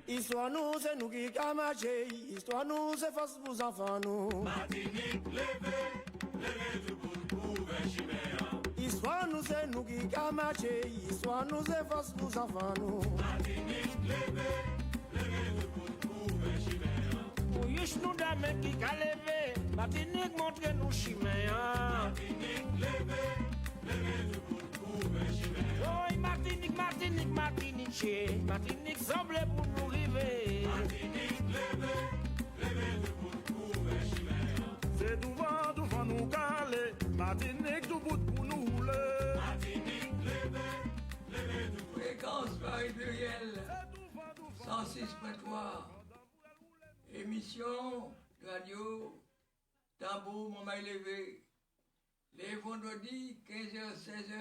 Histoire nous, c'est nous qui camaché. Histoire nous, c'est force pour enfants nous. Martinique, levez tout pour Chiméa. Histoire nous, c'est nous qui camaché. Histoire nous, c'est force pour enfants nous. Martinique, levez tout pour Chiméa. Pour yush nous dames qui qu'a levé. Martinique montre nous Chiméa. Martinique, levez tout pour Chiméa. Oh, Martinique, Martinique, Martinique, Martinique semble pour nous river. Martinique, levez tout pour Chiméa. C'est tout vent nous caler. Martinique tout bout pour nous rouler. Martinique, levez tout. Fréquence Paris pluriel 106.3. Émission radio Tambour Montmail levé. Les vendredis 15h 16h.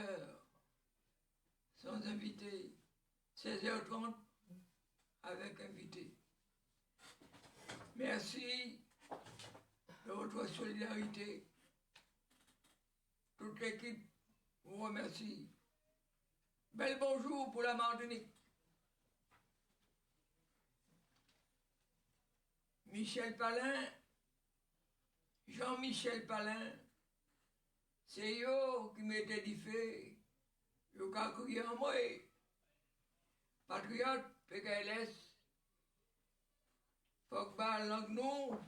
Sans invité. 16h30 avec invité. Merci de votre solidarité. Toute l'équipe vous remercie. Bel bonjour pour la Martinique. Michel Palin, Jean-Michel Palin, c'est eux qui m'étaient dit fait, yo ka crié en moi. Patriote, PKLS, faut que ba langue nous,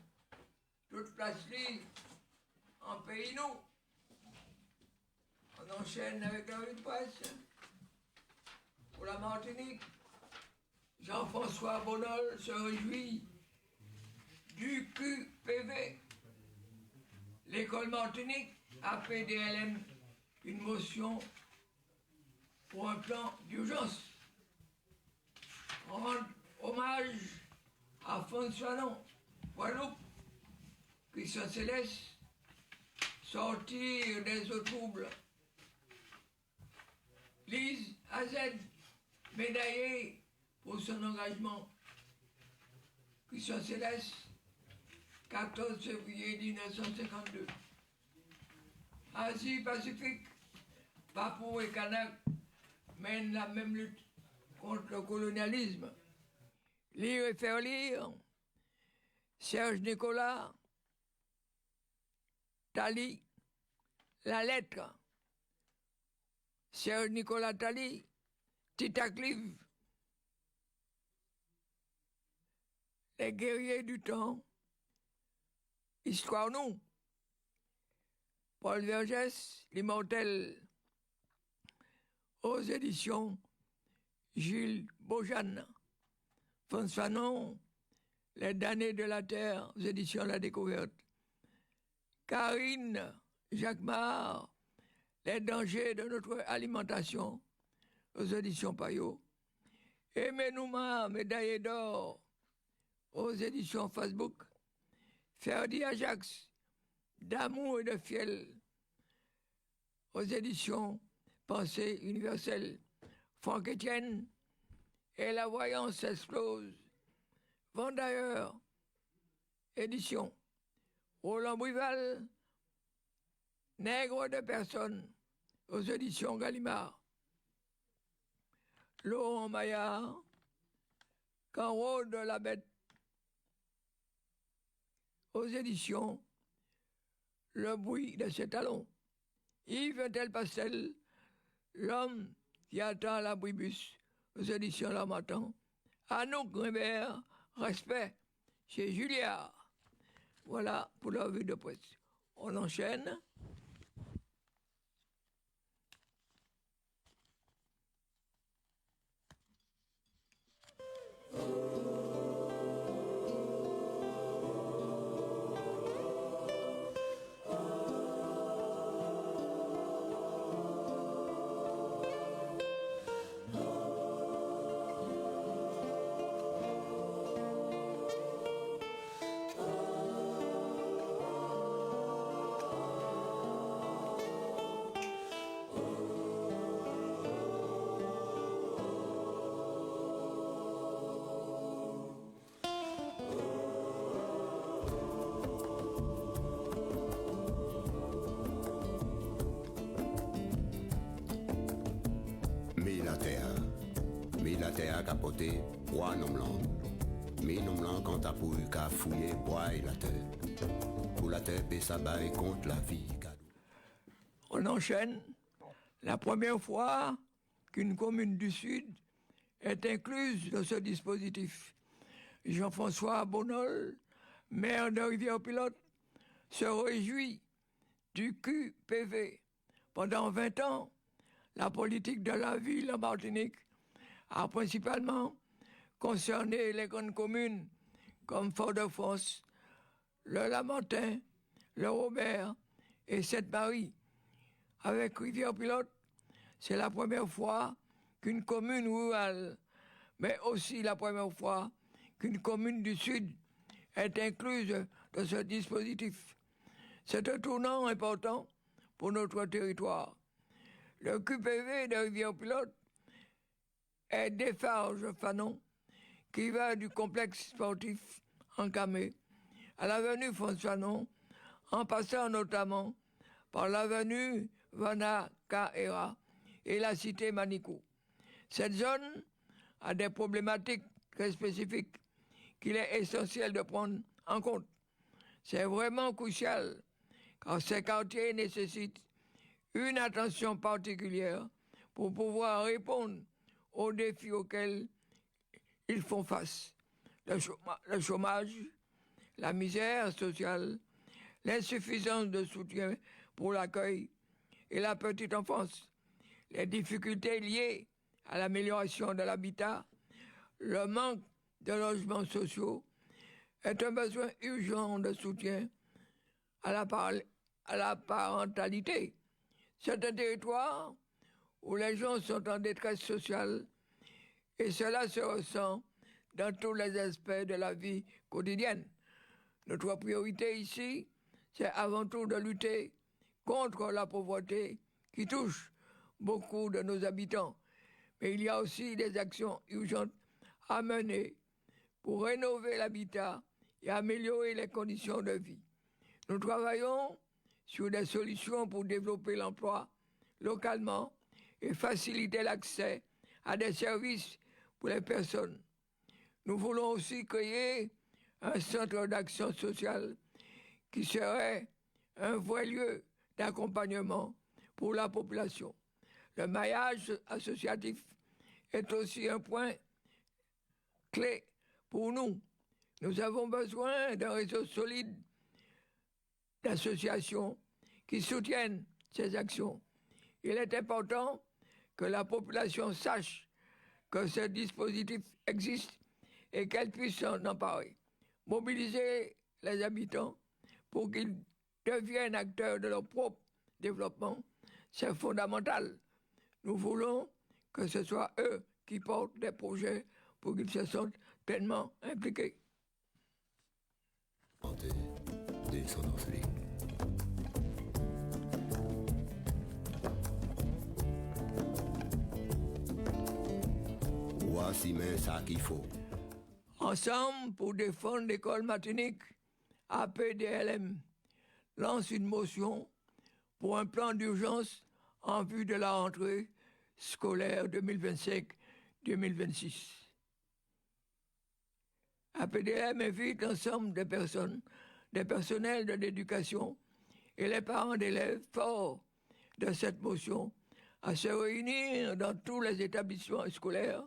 toute place li, en pays nous. On enchaîne avec la revue de presse. Pour la Martinique, Jean-François Bonnol se réjouit du QPV. L'école Martinique a fait DLM une motion pour un plan d'urgence. Rendre hommage à François Guadeloupe, Christian Céleste, sortir des eaux troubles. Lise AZ, médaillée pour son engagement. Christian Céleste, 14 février 1952. Asie-Pacifique, Papou et Kanak mènent la même lutte contre le colonialisme. Lire et faire lire, Serge Nicolas, Tali, la lettre, Serge Nicolas Tali, Titaclive, les guerriers du temps, Histoire nous, Paul Vergès, l'immortel, aux éditions Gilles Beaujeanne, François Fanon, Les damnés de la terre, aux éditions La Découverte, Karine Jacquemart, Les dangers de notre alimentation, aux éditions Payot, Aimé Nouma, médaillé d'or, aux éditions Facebook, Ferdi Ajax, D'amour et de fiel, aux éditions Pensée universelle, Franck Etienne, Et la voyance explose, Vendailleur, édition, Roland Brival, Nègre de personne, aux éditions Gallimard, Laurent Maillard, Quand rôde la bête, aux éditions Le bruit de ses talons, Yves Tel Pastel, L'homme qui attend l'abribus, aux éditions L'Harmattan, Anouk Grimbert, Respect, chez Julliard. Voilà pour la revue de presse. On enchaîne. capoté, bois nom blanc. Mais nom blanc quand t'as pour qu'à fouiller, bois et la terre. Pour la terre, et ça baille contre la vie. On enchaîne. La première fois qu'une commune du Sud est incluse dans ce dispositif. Jean-François Bonnol, maire de Rivière-Pilote, se réjouit du QPV. Pendant 20 ans, la politique de la ville en Martinique a principalement concerné les grandes communes comme Fort-de-France, le Lamentin, le Robert et Sainte-Marie. Avec Rivière-Pilote, c'est la première fois qu'une commune rurale, mais aussi la première fois qu'une commune du Sud est incluse dans ce dispositif. C'est un tournant important pour notre territoire. Le QPV de Rivière-Pilote est Desfarges Fanon, qui va du complexe sportif Encamé à l'avenue François-Fanon, en passant notamment par l'avenue Vana-Kaera et la cité Manicou. Cette zone a des problématiques très spécifiques qu'il est essentiel de prendre en compte. C'est vraiment crucial car ces quartiers nécessitent une attention particulière pour pouvoir répondre aux défis auxquels ils font face. Le chômage, la misère sociale, l'insuffisance de soutien pour l'accueil et la petite enfance, les difficultés liées à l'amélioration de l'habitat, le manque de logements sociaux est un besoin urgent de soutien à la parentalité. C'est un territoire où les gens sont en détresse sociale et cela se ressent dans tous les aspects de la vie quotidienne. Notre priorité ici, c'est avant tout de lutter contre la pauvreté qui touche beaucoup de nos habitants. Mais il y a aussi des actions urgentes à mener pour rénover l'habitat et améliorer les conditions de vie. Nous travaillons sur des solutions pour développer l'emploi localement et faciliter l'accès à des services pour les personnes. Nous voulons aussi créer un centre d'action sociale qui serait un vrai lieu d'accompagnement pour la population. Le maillage associatif est aussi un point clé pour nous. Nous avons besoin d'un réseau solide d'associations qui soutiennent ces actions. Il est important que la population sache que ce dispositif existe et qu'elle puisse s'en emparer. Mobiliser les habitants pour qu'ils deviennent acteurs de leur propre développement, c'est fondamental. Nous voulons que ce soit eux qui portent des projets pour qu'ils se sentent pleinement impliqués. Voici mais ça qu'il faut. Ensemble pour défendre l'école Martinique, APDLM lance une motion pour un plan d'urgence en vue de la rentrée scolaire 2025-2026. APDLM invite l'ensemble des personnes, des personnels de l'éducation et les parents d'élèves forts de cette motion à se réunir dans tous les établissements scolaires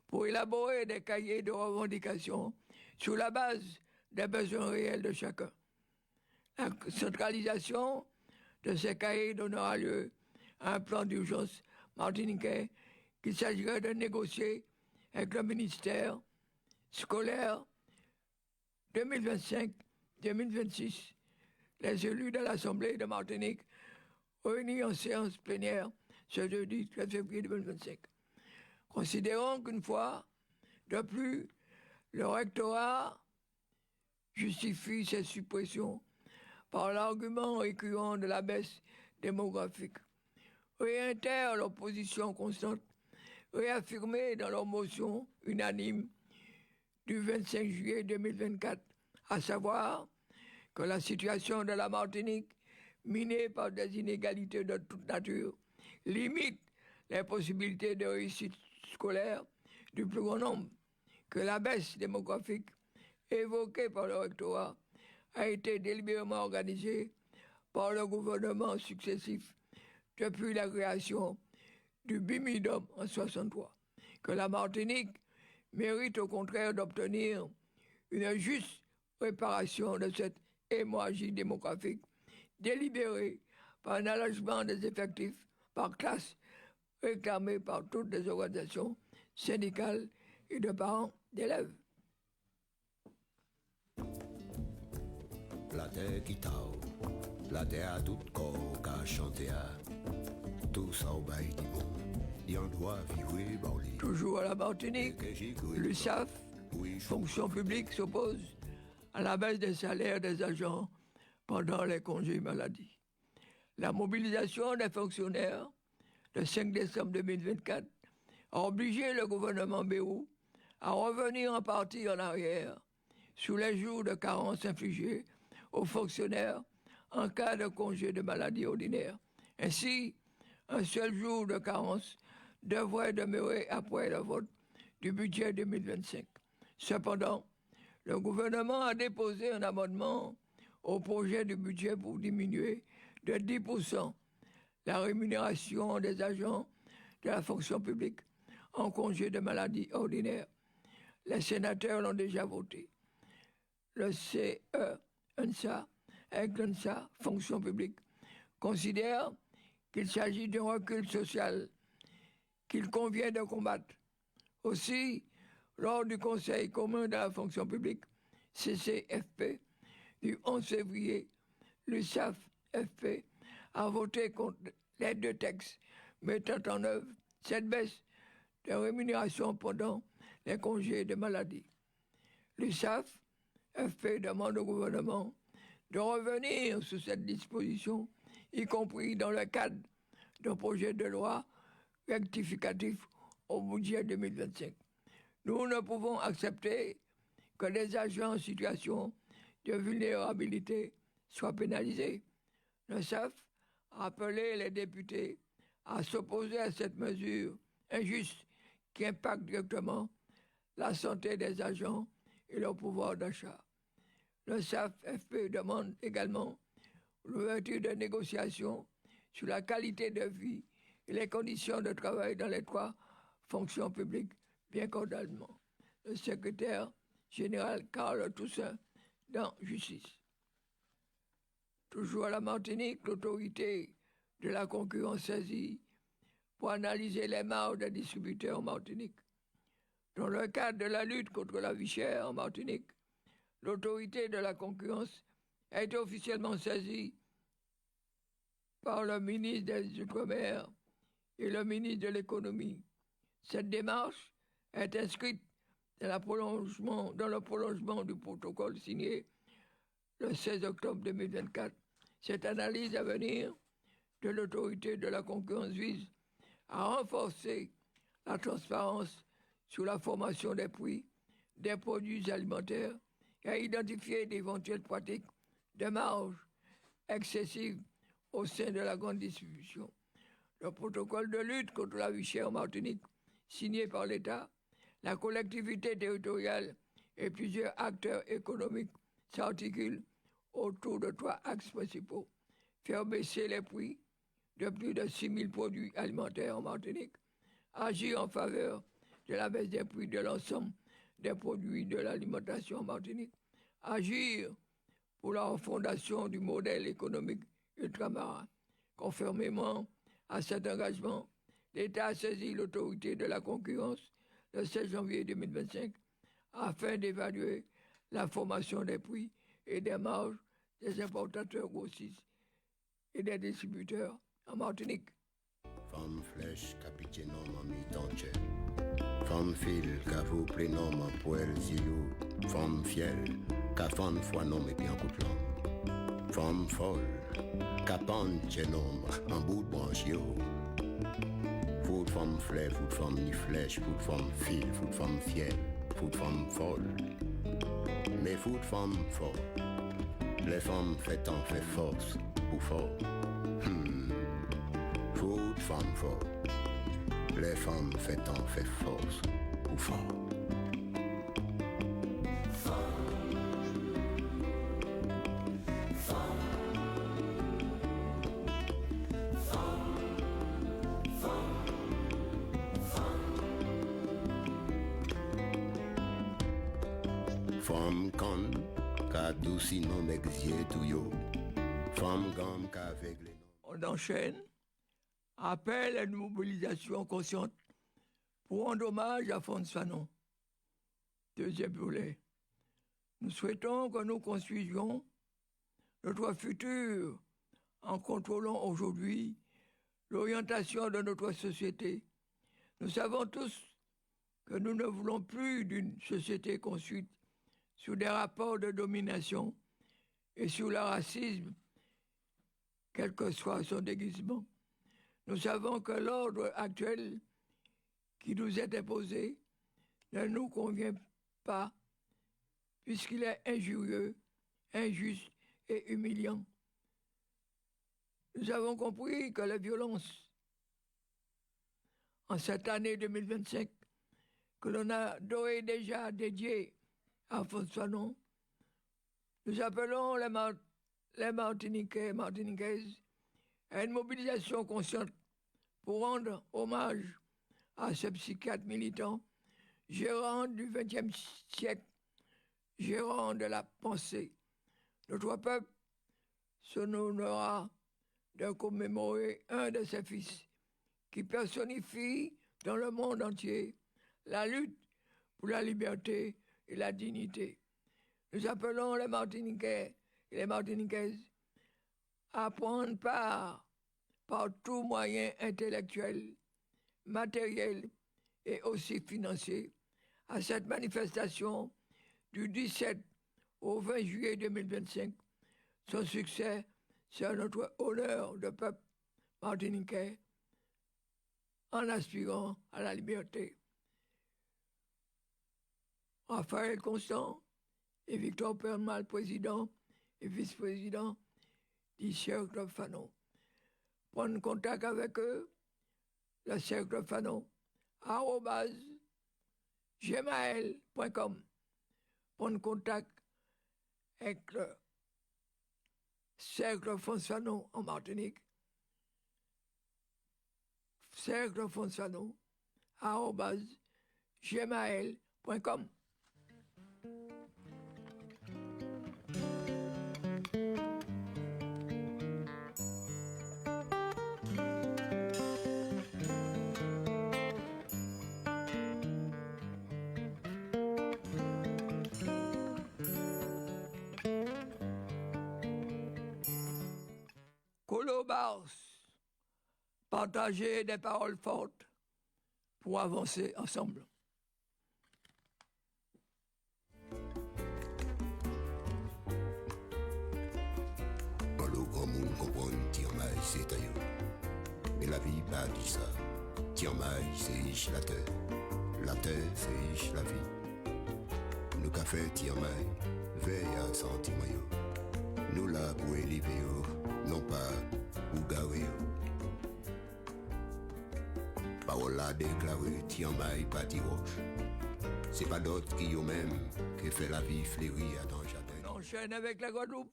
pour élaborer des cahiers de revendications sur la base des besoins réels de chacun. La centralisation de ces cahiers donnera lieu à un plan d'urgence martiniquais qu'il s'agirait de négocier avec le ministère scolaire 2025-2026. Les élus de l'Assemblée de Martinique réunis en séance plénière ce jeudi 13 février 2025. Considérons qu'une fois de plus, le rectorat justifie ces suppressions par l'argument récurrent de la baisse démographique, réitère leur position constante, réaffirmée dans leur motion unanime du 25 juillet 2024, à savoir que la situation de la Martinique, minée par des inégalités de toute nature, limite les possibilités de réussite scolaire du plus grand nombre, que la baisse démographique évoquée par le rectorat a été délibérément organisée par le gouvernement successif depuis la création du BIMIDOM en 1963, que la Martinique mérite au contraire d'obtenir une juste réparation de cette hémorragie démographique délibérée par un allègement des effectifs par classe réclamé par toutes les organisations syndicales et de parents d'élèves. La terre qui tao, la terre à tout corps qu'a chanté à tout ça au bail du monde. Il en doit vivre borlé. Toujours à la Martinique, l'USAF, fonction publique, s'oppose à la baisse des salaires des agents pendant les congés maladie. La mobilisation des fonctionnaires le 5 décembre 2024 a obligé le gouvernement Bayrou à revenir en partie en arrière sous les jours de carence infligés aux fonctionnaires en cas de congé de maladie ordinaire. Ainsi, un seul jour de carence devrait demeurer après le vote du budget 2025. Cependant, le gouvernement a déposé un amendement au projet du budget pour diminuer de 10% la rémunération des agents de la fonction publique en congé de maladie ordinaire. Les sénateurs l'ont déjà voté. Le CE, UNSA, avec l'UNSA, fonction publique, considère qu'il s'agit d'un recul social qu'il convient de combattre. Aussi, lors du Conseil commun de la fonction publique, CCFP, du 11 février, l'USAF-FP a voté contre les deux textes mettant en œuvre cette baisse de rémunération pendant les congés de maladie. L'USAF-FP demande au gouvernement de revenir sur cette disposition, y compris dans le cadre d'un projet de loi rectificatif au budget 2025. Nous ne pouvons accepter que les agents en situation de vulnérabilité soient pénalisés. Le SAF a appelé les députés à s'opposer à cette mesure injuste qui impacte directement la santé des agents et leur pouvoir d'achat. Le SAF-FP demande également l'ouverture de négociations sur la qualité de vie et les conditions de travail dans les trois fonctions publiques bien cordialement. Le secrétaire général Carl Toussaint dans Justice. Toujours à la Martinique, l'autorité de la concurrence saisie pour analyser les marges des distributeurs en Martinique. Dans le cadre de la lutte contre la vie chère en Martinique, l'autorité de la concurrence a été officiellement saisie par le ministre des Outre-mer et le ministre de l'Économie. Cette démarche est inscrite dans le prolongement du protocole signé le 16 octobre 2024. Cette analyse à venir de l'autorité de la concurrence vise à renforcer la transparence sur la formation des prix des produits alimentaires et à identifier d'éventuelles pratiques de marge excessives au sein de la grande distribution. Le protocole de lutte contre la vie chère en Martinique, signé par l'État, la collectivité territoriale et plusieurs acteurs économiques s'articulent autour de trois axes principaux. Faire baisser les prix de plus de 6 000 produits alimentaires en Martinique, agir en faveur de la baisse des prix de l'ensemble des produits de l'alimentation en Martinique, agir pour la refondation du modèle économique ultramarin. Conformément à cet engagement, l'État a saisi l'autorité de la concurrence le 16 janvier 2025 afin d'évaluer la formation des prix et des marges des importateurs grossistes et des distributeurs en Martinique. Femme flèche, capitaine en mi-tanche. Femme fil, qu'a vous plénom en poêle zilou. Femme fiel, qu'a fan foi nom et bien coup de langue. Femme folle, qu'a pan nom en bout de branche yo. Fout femme flèche, fout femme ni flèche, fout femme fil, fout femme fiel, fout femme folle. Mais fout femme fort. Les femmes fait temps, fait force, ou fort. Fout femme fort. Les femmes fait temps, fait force, ou fort. Femme con, ka douci non exie tout yo. Femme gomme ka vegle non. On enchaîne. Appel à une mobilisation consciente pour rendre hommage à François Fanon. Deuxième volet. Nous souhaitons que nous construisions notre futur en contrôlant aujourd'hui l'orientation de notre société. Nous savons tous que nous ne voulons plus d'une société construite sur des rapports de domination et sur le racisme, quel que soit son déguisement. Nous savons que l'ordre actuel qui nous est imposé ne nous convient pas, puisqu'il est injurieux, injuste et humiliant. Nous avons compris que la violence, en cette année 2025, que l'on a déjà dédiée à François Fanon, nous appelons les Martiniquais et Martiniquaises à une mobilisation consciente pour rendre hommage à ce psychiatre militant, gérant du XXe siècle, gérant de la pensée. Notre peuple s'honorera de commémorer un de ses fils qui personnifie dans le monde entier la lutte pour la liberté et la dignité. Nous appelons les Martiniquais et les Martiniquaises à prendre part par tout moyen intellectuel, matériel et aussi financier à cette manifestation du 17 au 20 juillet 2025. Son succès, c'est notre honneur de peuple martiniquais en aspirant à la liberté. Raphaël Constant et Victor Permal, président et vice-président du Cercle Fanon. Prendre contact avec eux, le Cercle Fanon, @gmail.com. Prendre contact avec le Cercle François Fanon en Martinique. Cercle François Fanon, @gmail.com. Colobars, partager des paroles fortes pour avancer ensemble. Polo grand monde comprend Tiamai c'est taillot. Mais la vie pas dit ça. Tiamai c'est riche la terre. La terre c'est riche la vie. Nous café Tiamai veille à sentiment. Nous là pour élever non pas pour garer. Parole a déclaré Tiamai Pati Roche. C'est pas d'autre qui eux-mêmes qui fait la vie fleurie à dans le jardin. On enchaîne avec la Guadeloupe.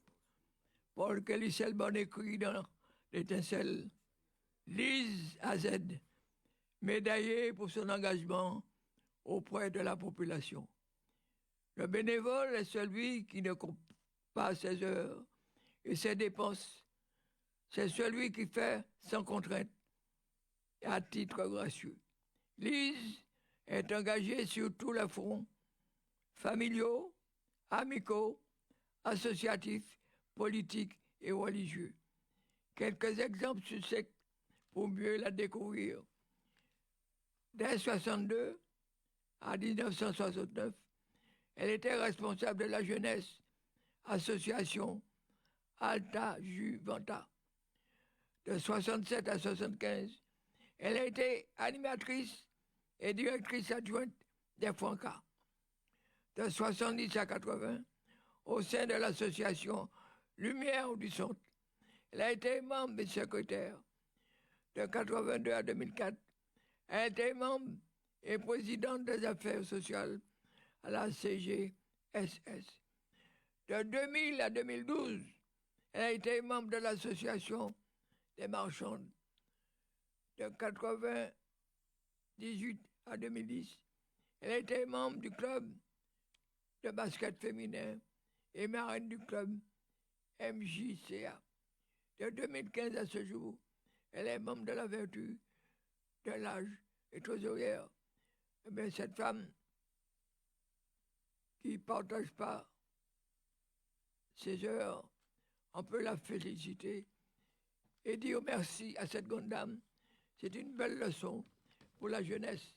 Paul Kelly Selban écrit dans l'Étincelle. Lise AZ, médaillé pour son engagement auprès de la population. Le bénévole est celui qui ne compte pas ses heures et ses dépenses. C'est celui qui fait sans contrainte et à titre gracieux. Lise est engagée sur tous les fronts, familiaux, amicaux, associatifs, politiques et religieux. Quelques exemples succincts pour mieux la découvrir. Dès 1962 à 1969, elle était responsable de la jeunesse, association Alta Juventa. De 1967 à 1975, elle a été animatrice et directrice adjointe des Francas. De 1970 à 1980, au sein de l'association Lumière du Centre, elle a été membre et secrétaire. De 1982 à 2004, elle a été membre et présidente des affaires sociales à la CGSS. De 2000 à 2012, elle a été membre de l'association des marchandes. De 1998 à 2010, elle a été membre du club de basket féminin et marraine du club MJCA. De 2015 à ce jour, elle est membre de la vertu, de l'âge et trésorière. Mais cette femme qui ne partage pas ses heures, on peut la féliciter et dire merci à cette grande dame. C'est une belle leçon pour la jeunesse.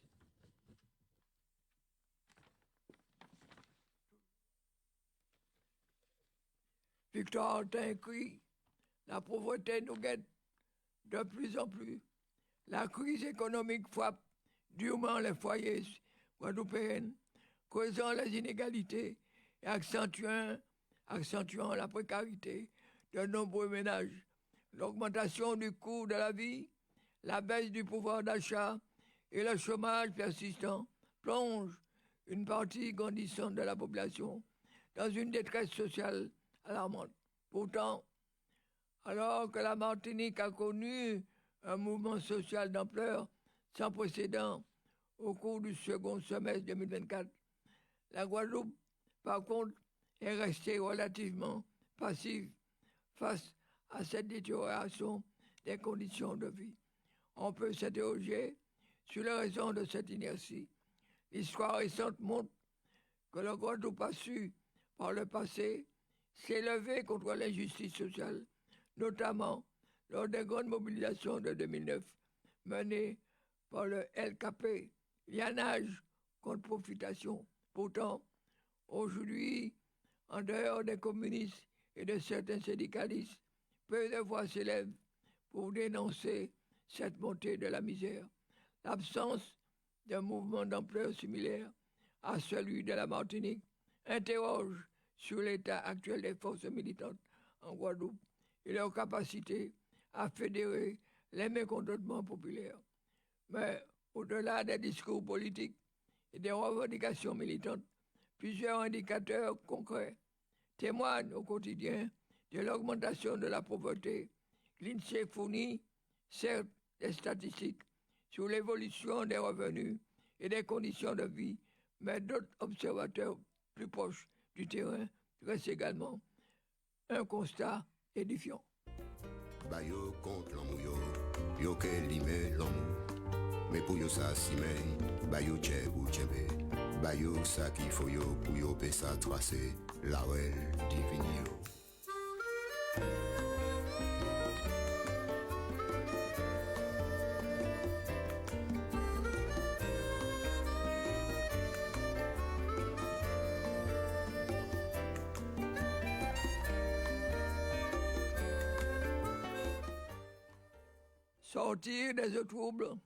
Victor Hortin écrit « La pauvreté nous guette de plus en plus. La crise économique frappe durement les foyers guadeloupéens, causant les inégalités et accentuant la précarité de nombreux ménages. L'augmentation du coût de la vie, la baisse du pouvoir d'achat et le chômage persistant plongent une partie grandissante de la population dans une détresse sociale alarmante. Pourtant, alors que la Martinique a connu un mouvement social d'ampleur sans précédent au cours du second semestre 2024, la Guadeloupe, par contre, est restée relativement passive face à cette détérioration des conditions de vie. On peut s'interroger sur les raisons de cette inertie. L'histoire récente montre que la Guadeloupe a su, par le passé, s'élever contre l'injustice sociale, notamment lors des grandes mobilisations de 2009 menées par le LKP, Lianage contre profitation. Pourtant, aujourd'hui, en dehors des communistes et de certains syndicalistes, peu de voix s'élèvent pour dénoncer cette montée de la misère. L'absence d'un mouvement d'ampleur similaire à celui de la Martinique interroge sur l'état actuel des forces militantes en Guadeloupe et leur capacité à fédérer les mécontentements populaires. Mais au-delà des discours politiques et des revendications militantes, plusieurs indicateurs concrets témoignent au quotidien de l'augmentation de la pauvreté. L'INSEE fournit, certes, des statistiques sur l'évolution des revenus et des conditions de vie, mais d'autres observateurs plus proches du terrain dressent également un constat édifiant. Bayo contre l'amour, yo ke lime l'amour. Mais pour yo ça si mais, bayo tche ou tchembe. Bayo ça qui faut yo pour yo pe ça tracer la wel divini yo. Sortir des eaux troubles,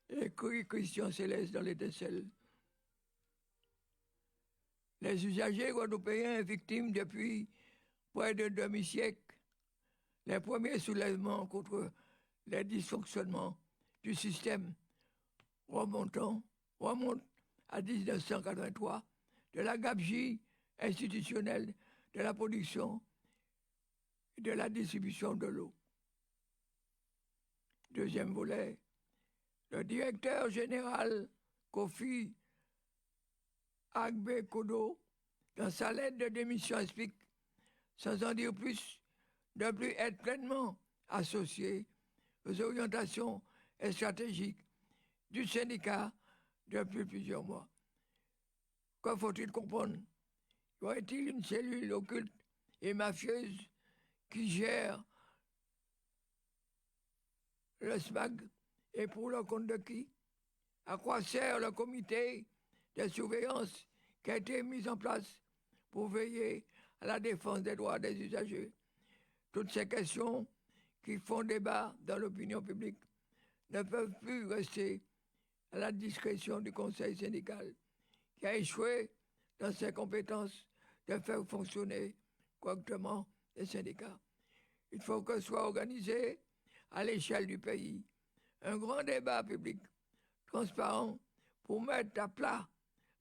écrit Christian Céleste dans l'Étincelle. Les usagers guadeloupéens victimes depuis près de demi-siècle, les premiers soulèvements contre les dysfonctionnements du système remontent à 1983, de la gabegie institutionnelle de la production et de la distribution de l'eau. Deuxième volet, le directeur général Kofi Agbe Kodo, dans sa lettre de démission, explique, sans en dire plus, ne plus être pleinement associé aux orientations et stratégiques du syndicat depuis plusieurs mois. Que faut-il comprendre? Y aurait-il une cellule occulte et mafieuse qui gère le SMAG et pour le compte de qui? À quoi sert le comité de surveillance qui a été mis en place pour veiller à la défense des droits des usagers? Toutes ces questions qui font débat dans l'opinion publique ne peuvent plus rester à la discrétion du conseil syndical qui a échoué dans ses compétences de faire fonctionner correctement les syndicats. Il faut que soit organisé à l'échelle du pays un grand débat public transparent pour mettre à plat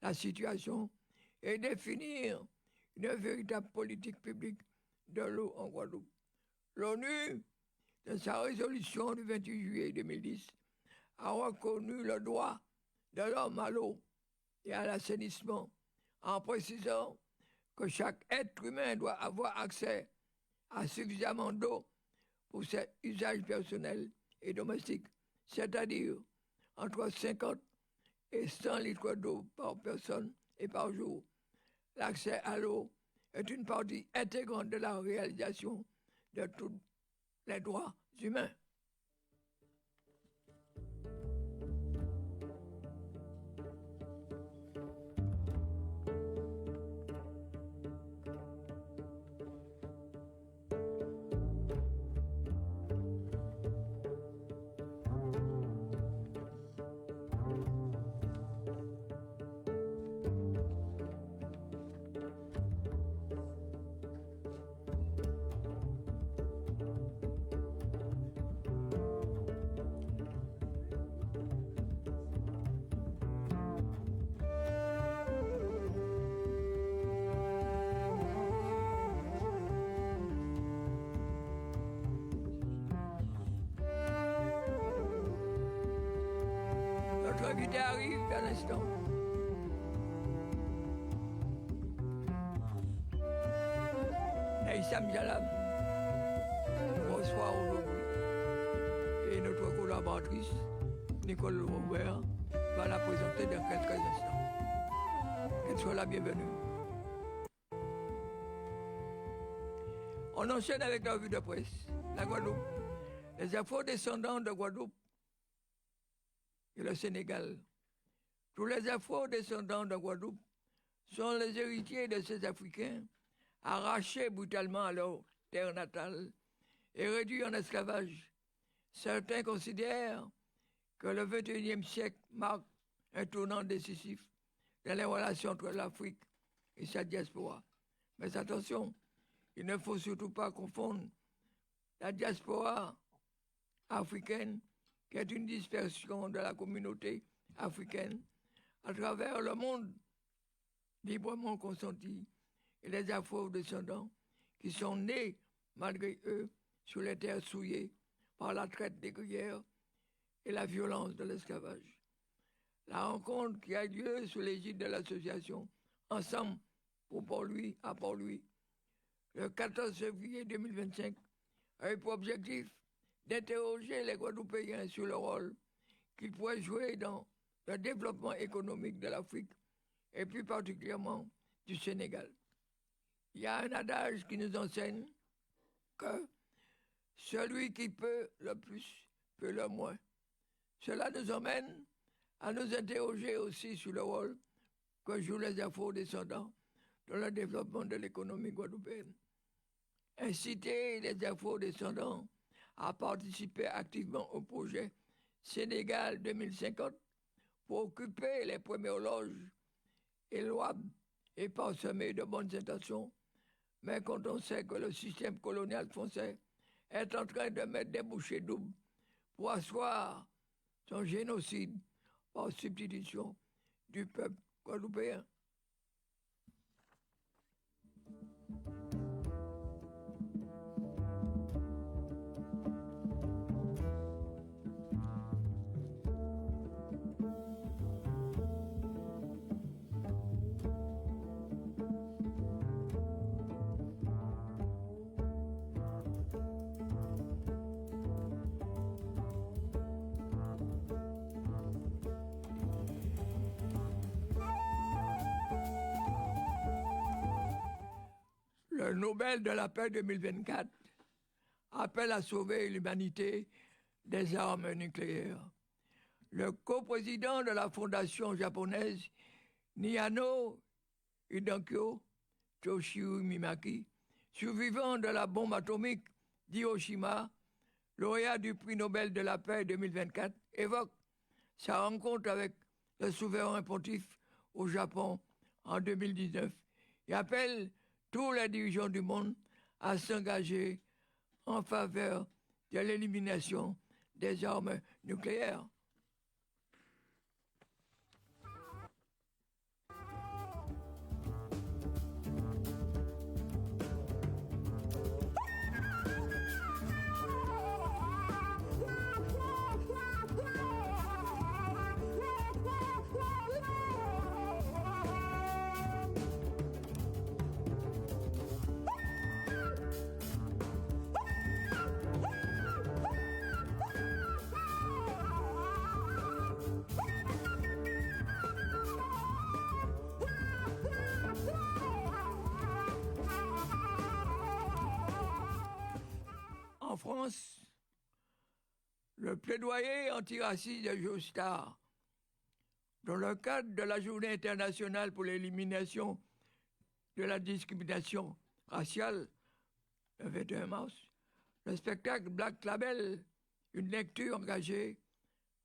la situation et définir une véritable politique publique de l'eau en Guadeloupe. L'ONU, dans sa résolution du 28 juillet 2010, a reconnu le droit de l'homme à l'eau et à l'assainissement en précisant que chaque être humain doit avoir accès à suffisamment d'eau pour ses usages personnels et domestiques, c'est-à-dire entre 50 et 100 litres d'eau par personne et par jour. L'accès à l'eau est une partie intégrante de la réalisation de tous les droits humains. Notre invité arrive à l'instant. Naïsam Jalab, bonsoir aujourd'hui. Et notre collaboratrice, Nicole Robert, va la présenter dans quelques instants. Qu'elle soit la bienvenue. On enchaîne avec la revue de presse. La Guadeloupe. Les afro-descendants de Guadeloupe et le Sénégal. Tous les afro-descendants de Guadeloupe sont les héritiers de ces Africains arrachés brutalement à leur terre natale et réduits en esclavage. Certains considèrent que le XXIe siècle marque un tournant décisif dans les relations entre l'Afrique et sa diaspora. Mais attention, il ne faut surtout pas confondre la diaspora africaine, qui est une dispersion de la communauté africaine à travers le monde librement consenti, et les afro-descendants qui sont nés, malgré eux, sur les terres souillées par la traite négrière et la violence de l'esclavage. La rencontre qui a lieu sous l'égide de l'association Ensemble pour Port-Louis à Port-Louis, le 14 février 2025, a eu pour objectif d'interroger les Guadeloupéens sur le rôle qu'ils pourraient jouer dans le développement économique de l'Afrique et plus particulièrement du Sénégal. Il y a un adage qui nous enseigne que celui qui peut le plus peut le moins. Cela nous emmène à nous interroger aussi sur le rôle que jouent les afro-descendants dans le développement de l'économie guadeloupéenne. Inciter les afro-descendants à participer activement au projet Sénégal 2050 pour occuper les premières loges est louable et parsemé de bonnes intentions, mais quand on sait que le système colonial français est en train de mettre des bouchées doubles pour asseoir son génocide par substitution du peuple guadeloupéen. Le Nobel de la paix 2024 appelle à sauver l'humanité des armes nucléaires. Le coprésident de la fondation japonaise Nihano Hidenkyo Toshio Mimaki, survivant de la bombe atomique d'Hiroshima, lauréat du prix Nobel de la paix 2024, évoque sa rencontre avec le souverain pontife au Japon en 2019 et appelle tous les dirigeants du monde à s'engager en faveur de l'élimination des armes nucléaires. France, le plaidoyer antiraciste de Joe Starr, dans le cadre de la Journée internationale pour l'élimination de la discrimination raciale, le 21 mars, le spectacle Black Label, une lecture engagée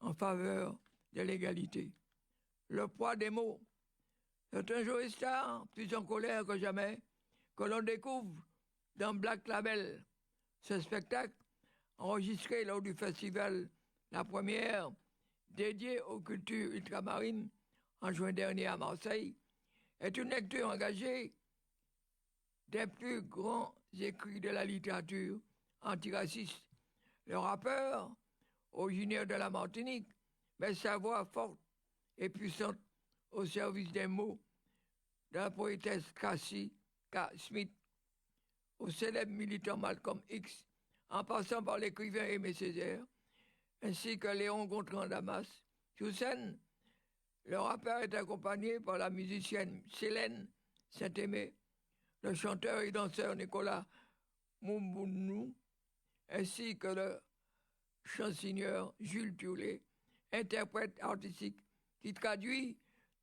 en faveur de l'égalité. Le poids des mots. C'est un Joe Starr plus en colère que jamais que l'on découvre dans Black Label. Ce spectacle, enregistré lors du festival La Première, dédié aux cultures ultramarines en juin dernier à Marseille, est une lecture engagée des plus grands écrits de la littérature antiraciste. Le rappeur, originaire de la Martinique, met sa voix forte et puissante au service des mots de la poétesse Cassie K. Smith, au célèbre militant Malcolm X, en passant par l'écrivain Aimé Césaire, ainsi que Léon Gontran Damas. Sur scène, le rappeur est accompagné par la musicienne Célène Saint-Aimé, le chanteur et danseur Nicolas Mumbunu, ainsi que le chansonneur Jules Tuelet, interprète artistique qui traduit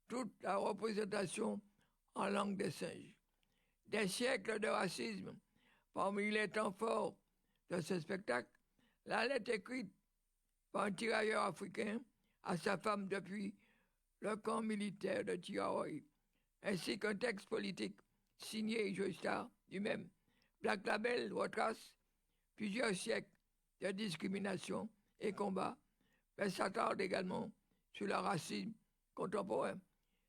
toute la représentation en langue des singes. Des siècles de racisme, parmi les temps forts de ce spectacle, la lettre écrite par un tirailleur africain à sa femme depuis le camp militaire de Tiaroy, ainsi qu'un texte politique signé Joe Starr lui-même. Black Label retrace plusieurs siècles de discrimination et combat, mais s'attarde également sur le racisme contemporain.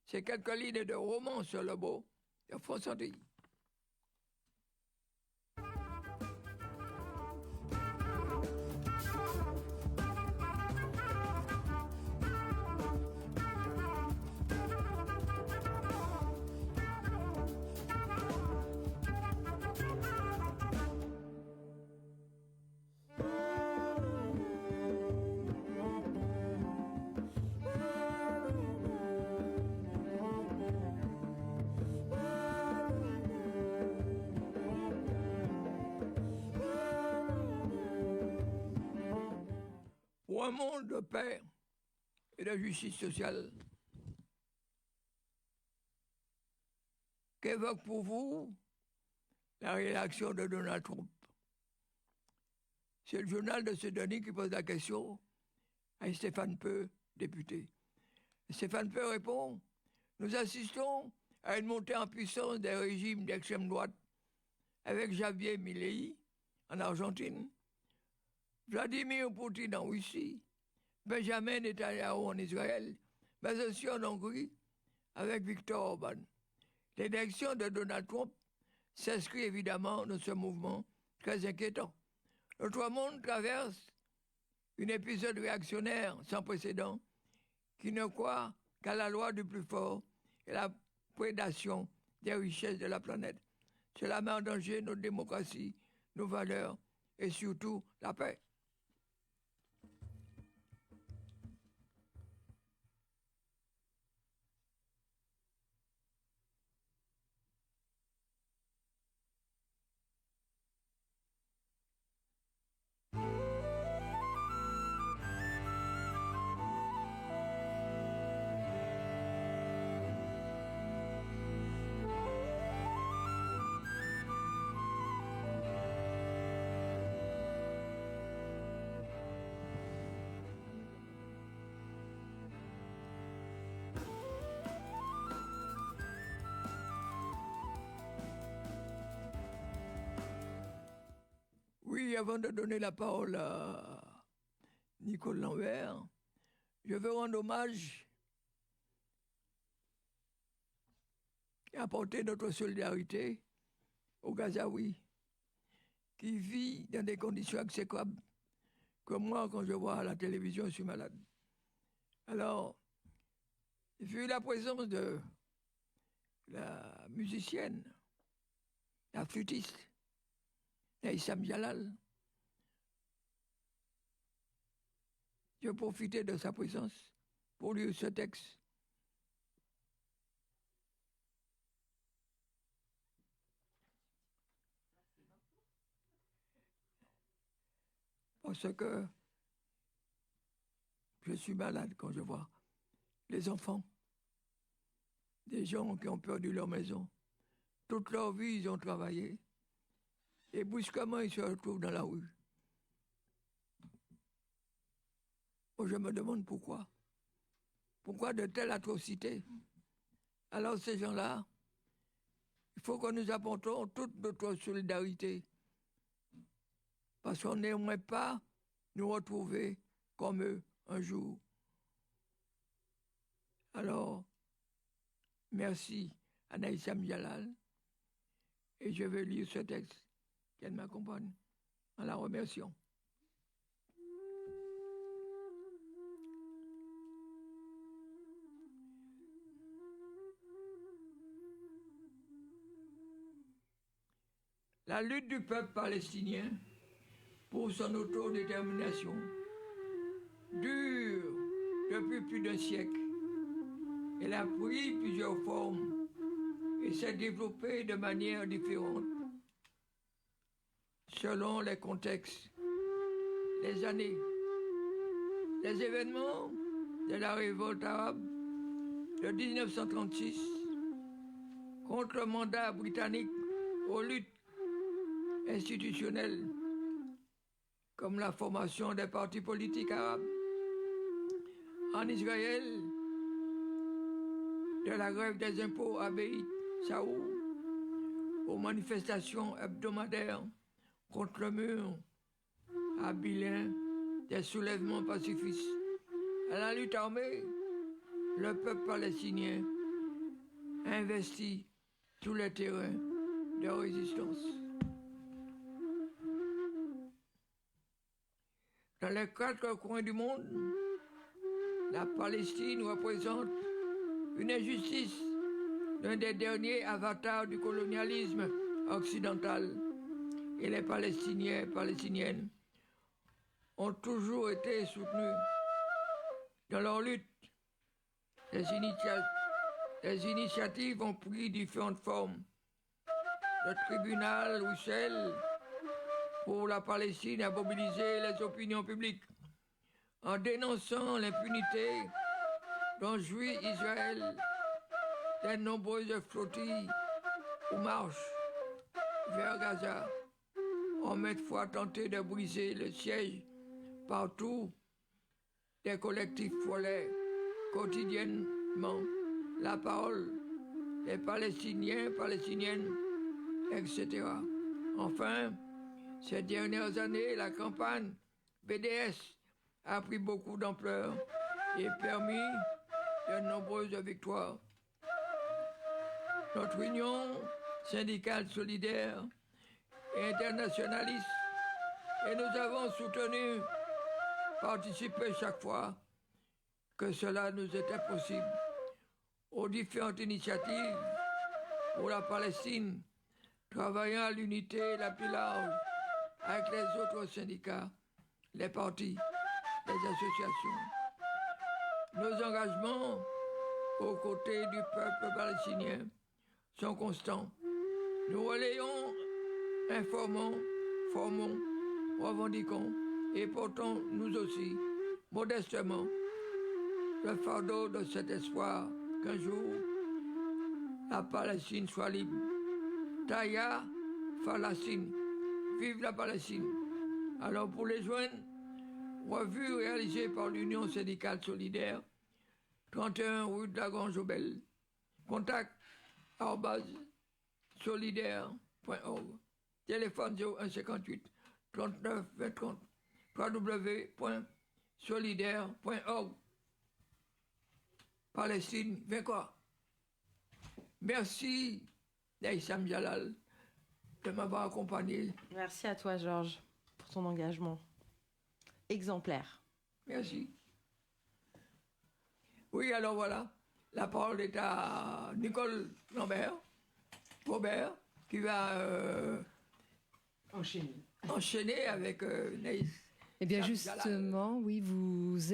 C'est quelques lignes de romans sur le beau de François Antilles. Pour un monde de paix et de justice sociale, qu'évoque pour vous la réaction de Donald Trump? C'est le journal de ce dernier qui pose la question à Stéphane Peu, député. Stéphane Peu répond: nous assistons à une montée en puissance des régimes d'extrême droite avec Javier Milei en Argentine, Vladimir Poutine en Russie, Benjamin Netanyahu en Israël, mais aussi en Hongrie avec Viktor Orban. L'élection de Donald Trump s'inscrit évidemment dans ce mouvement très inquiétant. Notre monde traverse un épisode réactionnaire sans précédent qui ne croit qu'à la loi du plus fort et la prédation des richesses de la planète. Cela met en danger notre démocratie, nos valeurs et surtout la paix. Oui, avant de donner la parole à Nicole Lambert, je veux rendre hommage et apporter notre solidarité aux Gazaouis qui vivent dans des conditions exécrables. Comme moi, quand je vois à la télévision, je suis malade. Alors, vu la présence de la musicienne, la flûtiste, Issam Jalal, je profitais de sa présence pour lire ce texte. Parce que je suis malade quand je vois les enfants, des gens qui ont perdu leur maison. Toute leur vie, ils ont travaillé. Et brusquement, ils se retrouvent dans la rue. Moi, je me demande pourquoi. Pourquoi de telles atrocités? Alors ces gens-là, il faut que nous apportons toute notre solidarité. Parce qu'on n'aimerait pas nous retrouver comme eux un jour. Alors, merci à Naïsam Jalal. Et je vais lire ce texte qu'elle m'accompagne en la remerciant. La lutte du peuple palestinien pour son autodétermination dure depuis plus d'un siècle. Elle a pris plusieurs formes et s'est développée de manière différente selon les contextes, les années. Les événements de la révolte arabe de 1936 contre le mandat britannique aux luttes institutionnelles comme la formation des partis politiques arabes en Israël, de la grève des impôts à Beit Saour, aux manifestations hebdomadaires contre le mur, à Bilin, des soulèvements pacifistes, à la lutte armée, le peuple palestinien investit tous les terrains de résistance. Dans les 4 coins du monde, la Palestine représente une injustice, l'un des derniers avatars du colonialisme occidental. Et les Palestiniens et Palestiniennes ont toujours été soutenus dans leur lutte. Les initiatives ont pris différentes formes. Le tribunal Russell pour la Palestine a mobilisé les opinions publiques en dénonçant l'impunité dont jouit Israël des nombreuses flottilles ou marches vers Gaza ont maintes fois tenté de briser le siège partout. Des collectifs frôlaient quotidiennement la parole des Palestiniens, Palestiniennes, etc. Enfin, ces dernières années, la campagne BDS a pris beaucoup d'ampleur et permis de nombreuses victoires. Notre union syndicale solidaire et internationaliste, et nous avons soutenu, participé chaque fois que cela nous était possible aux différentes initiatives pour la Palestine, travaillant à l'unité la plus large avec les autres syndicats, les partis, les associations. Nos engagements aux côtés du peuple palestinien sont constants. Nous relayons, informons, formons, revendiquons et portons nous aussi, modestement, le fardeau de cet espoir qu'un jour la Palestine soit libre. Taya Falastin, vive la Palestine. Alors pour les joindre, revue réalisée par l'Union syndicale solidaire, 31 rue de la Grange-Aubel, contact @solidaire.org, téléphone 0158 39 20 30, www.solidaire.org. Palestine, quoi? Merci, Naïsam Jalal, de m'avoir accompagné. Merci à toi, Georges, pour ton engagement exemplaire. Merci. Oui, alors voilà, la parole est à Nicole Lambert, Robert, qui va enchaîner avec Naïs. Eh bien justement, oui, vous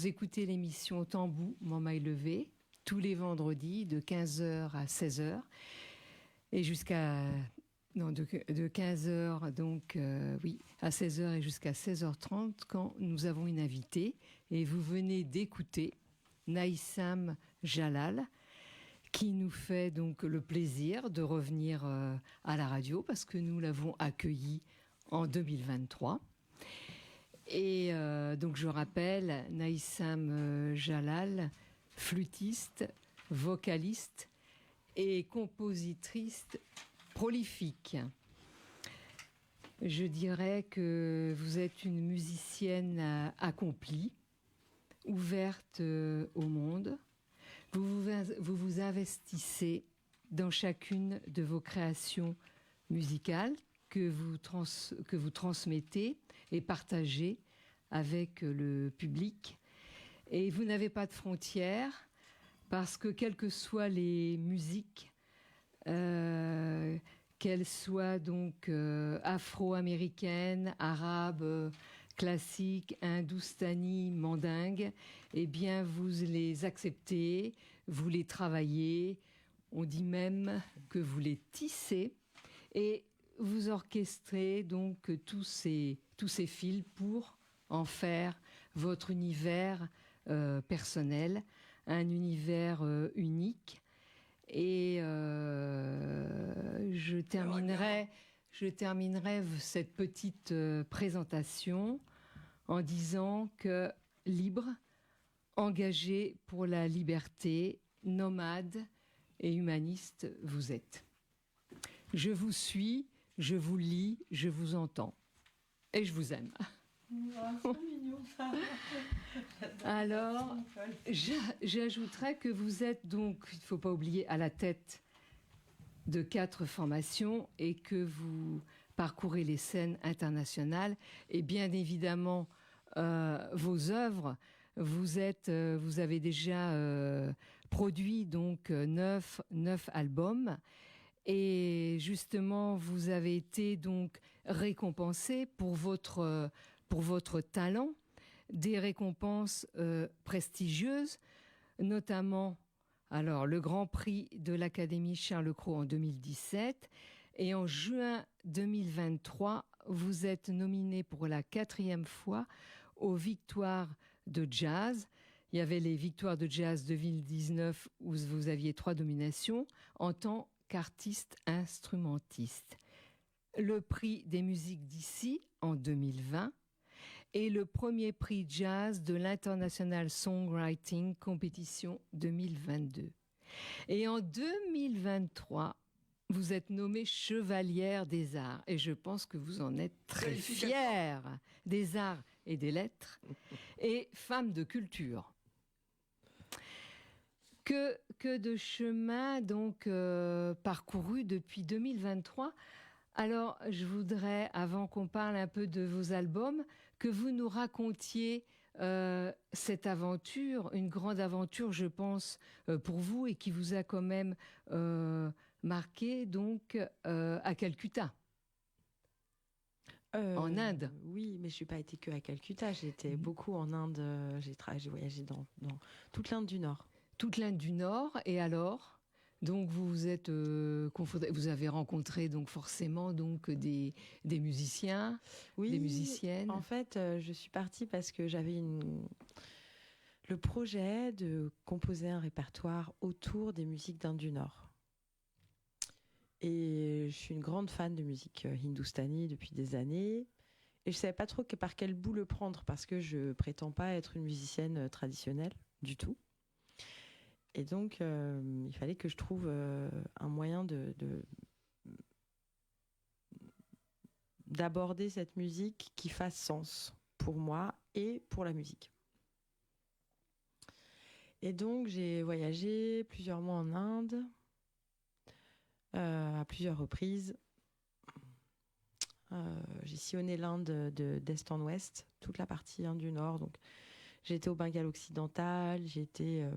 écoutez l'émission Tambou, Mamaï Levé, tous les vendredis de 15h à 16h et jusqu'à Non, de 15h donc oui, à 16h et jusqu'à 16h30 quand nous avons une invitée. Et vous venez d'écouter Naïsam Jalal, qui nous fait donc le plaisir de revenir à la radio parce que nous l'avons accueillie en 2023. Et donc je rappelle, Naïsam Jalal, flûtiste, vocaliste et compositrice prolifique. Je dirais que vous êtes une musicienne accomplie, ouverte au monde. Vous vous investissez dans chacune de vos créations musicales que vous transmettez et partagez avec le public. Et vous n'avez pas de frontières parce que quelles que soient les musiques, qu'elles soient donc afro-américaines, arabes, classiques, hindoustani, mandingues, eh bien vous les acceptez, vous les travaillez, on dit même que vous les tissez et vous orchestrez donc tous ces fils pour en faire votre univers personnel, un univers unique. Et je terminerai cette petite présentation en disant que libre, engagé pour la liberté, nomade et humaniste vous êtes. Je vous suis, je vous lis, je vous entends et je vous aime. Alors, j'ajouterais que vous êtes donc, il ne faut pas oublier, à la tête de 4 formations et que vous parcourez les scènes internationales et bien évidemment vos œuvres. Vous avez déjà produit donc 9 albums et justement vous avez été donc récompensé pour votre talent, des récompenses prestigieuses, notamment alors le Grand Prix de l'Académie Charles Cros en 2017 et en juin 2023, vous êtes nominé pour la 4e fois aux Victoires de Jazz. Il y avait les Victoires de Jazz 2019 où vous aviez 3 nominations en tant qu'artiste instrumentiste. Le prix des musiques d'ici en 2020 et le premier prix jazz de l'International Songwriting Competition 2022. Et en 2023, vous êtes nommée chevalière des arts et je pense que vous en êtes très fière, des arts et des lettres et femme de culture. Que de chemin donc parcouru depuis 2023. Alors, je voudrais, avant qu'on parle un peu de vos albums, que vous nous racontiez cette aventure, une grande aventure, je pense, pour vous et qui vous a quand même marqué donc à Calcutta. En Inde. Oui, mais je n'ai pas été que à Calcutta. J'ai été beaucoup en Inde. J'ai voyagé dans toute l'Inde du Nord. Toute l'Inde du Nord. Et alors, donc vous êtes confronté, vous avez rencontré donc forcément donc des musiciens, oui, des musiciennes. En fait, je suis partie parce que j'avais le projet de composer un répertoire autour des musiques d'Inde du Nord. Et je suis une grande fan de musique hindoustanie depuis des années. Et je ne savais pas trop par quel bout le prendre parce que je ne prétends pas être une musicienne traditionnelle du tout. Et donc, il fallait que je trouve un moyen d'aborder cette musique qui fasse sens pour moi et pour la musique. Et donc, j'ai voyagé plusieurs mois en Inde, à plusieurs reprises. J'ai sillonné l'Inde d'est en ouest, toute la partie du nord. Donc, j'ai été au Bengale occidental, j'ai été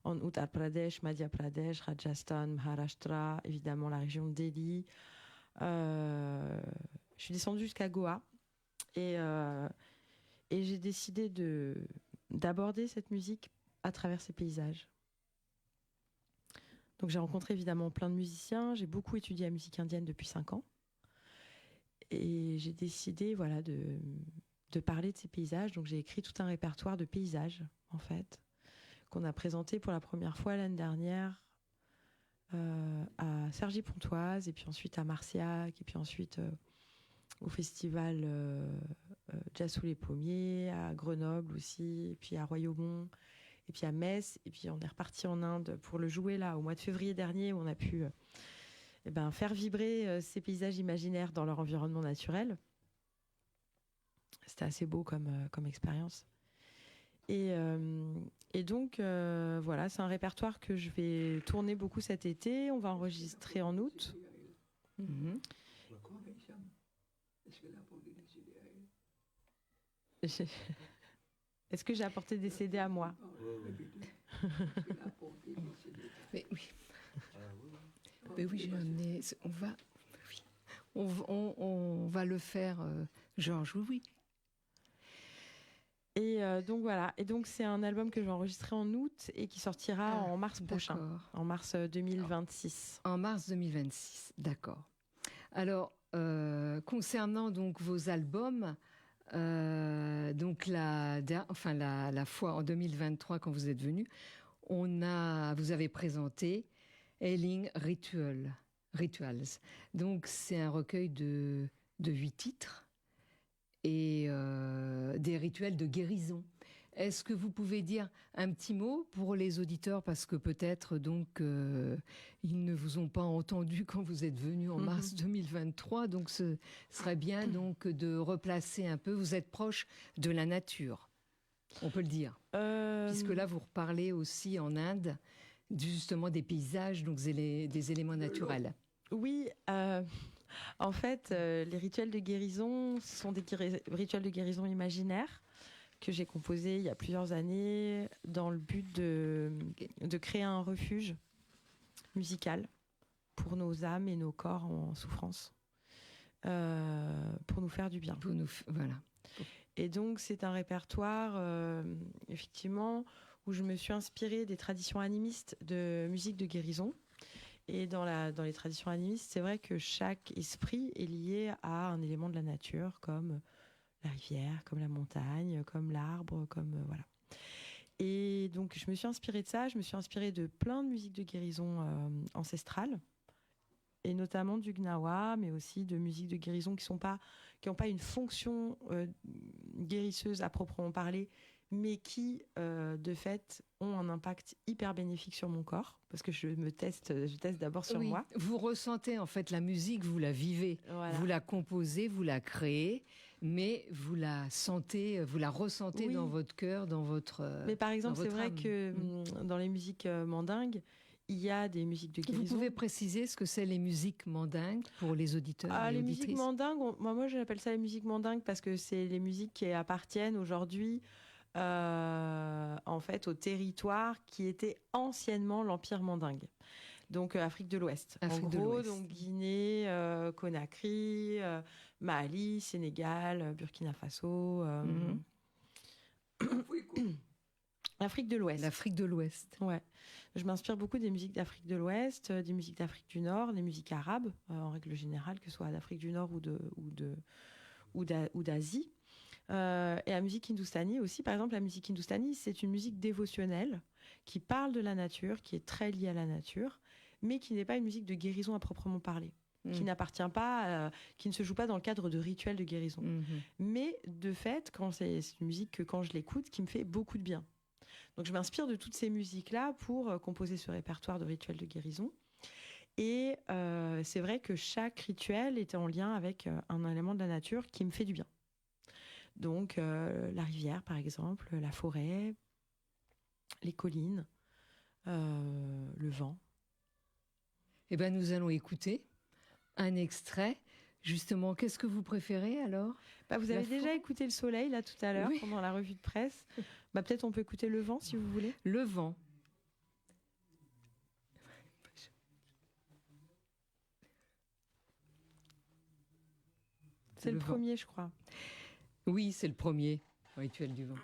en Uttar Pradesh, Madhya Pradesh, Rajasthan, Maharashtra, évidemment la région de Delhi. Je suis descendue jusqu'à Goa et j'ai décidé d'aborder cette musique à travers ces paysages. Donc j'ai rencontré évidemment plein de musiciens. J'ai beaucoup étudié la musique indienne depuis 5 ans. Et j'ai décidé de parler de ces paysages. Donc j'ai écrit tout un répertoire de paysages, en fait, qu'on a présenté pour la première fois l'année dernière à Cergy-Pontoise, et puis ensuite à Marciac, et puis ensuite au festival Jazz sous les pommiers, à Grenoble aussi, et puis à Royaumont, et puis à Metz, et puis on est reparti en Inde pour le jouer là au mois de février dernier, où on a pu faire vibrer ces paysages imaginaires dans leur environnement naturel. C'était assez beau comme expérience. Et donc, voilà, c'est un répertoire que je vais tourner beaucoup cet été. On va enregistrer en août. Mhm. Est-ce que j'ai apporté des CD à moi? Mais oui. Mais oui, j'ai amené. On va le faire, Georges. Oui, oui. Et donc voilà. Et donc c'est un album que je vais enregistrer en août et qui sortira en mars prochain, en mars 2026. En mars 2026, d'accord. Alors, concernant donc vos albums, donc la fois en 2023 quand vous êtes venu, vous avez présenté Healing Rituals. Donc c'est un recueil de 8 titres et des rituels de guérison. Est-ce que vous pouvez dire un petit mot pour les auditeurs, parce que peut-être donc ils ne vous ont pas entendu quand vous êtes venu en mars 2023, donc ce serait bien donc de replacer un peu. Vous êtes proche de la nature, on peut le dire, puisque là vous reparlez aussi en Inde justement des paysages, donc des éléments naturels. Oui. En fait, les rituels de guérison sont des rituels de guérison imaginaires que j'ai composés il y a plusieurs années dans le but de créer un refuge musical pour nos âmes et nos corps en souffrance, pour nous faire du bien. Voilà. Et donc, c'est un répertoire, effectivement, où je me suis inspirée des traditions animistes de musique de guérison. Et dans les traditions animistes, c'est vrai que chaque esprit est lié à un élément de la nature, comme la rivière, comme la montagne, comme l'arbre, comme voilà. Et donc, je me suis inspirée de ça. Je me suis inspirée de plein de musiques de guérison ancestrales, et notamment du gnawa, mais aussi de musiques de guérison qui n'ont pas une fonction guérisseuse à proprement parler, mais qui, de fait, ont un impact hyper bénéfique sur mon corps, parce que je teste d'abord sur moi. Vous ressentez, en fait, la musique, vous la vivez, voilà. Vous la composez, vous la créez, mais vous la sentez, vous la ressentez dans votre cœur, dans votre Mais par exemple, c'est vrai âme. Que dans les musiques mandingues, il y a des musiques de guérison. Vous pouvez préciser ce que c'est les musiques mandingues pour les auditeurs et les auditrices? Musiques mandingues, moi j'appelle ça les musiques mandingues parce que c'est les musiques qui appartiennent aujourd'hui en fait au territoire qui était anciennement l'Empire mandingue. Donc Afrique de l'Ouest. En gros, donc Guinée, Conakry, Mali, Sénégal, Burkina Faso. L'Afrique de l'Ouest. L'Afrique de l'Ouest. Ouais. Je m'inspire beaucoup des musiques d'Afrique de l'Ouest, des musiques d'Afrique du Nord, des musiques arabes en règle générale, que ce soit d'Afrique du Nord ou d'Asie. Et la musique hindoustanie aussi. Par exemple, la musique hindoustanie, c'est une musique dévotionnelle qui parle de la nature, qui est très liée à la nature, mais qui n'est pas une musique de guérison à proprement parler, qui n'appartient pas, qui ne se joue pas dans le cadre de rituels de guérison. Mais de fait, c'est une musique que quand je l'écoute, qui me fait beaucoup de bien. Donc je m'inspire de toutes ces musiques-là pour composer ce répertoire de rituels de guérison. Et c'est vrai que chaque rituel était en lien avec un élément de la nature qui me fait du bien. Donc la rivière, par exemple, la forêt, les collines, le vent. Eh bien, nous allons écouter un extrait. Justement, qu'est-ce que vous préférez alors? Vous avez déjà écouté le soleil là tout à l'heure pendant la revue de presse. Peut-être on peut écouter le vent si vous voulez. Le vent. C'est le premier, je crois. Oui, c'est le premier rituel du vent.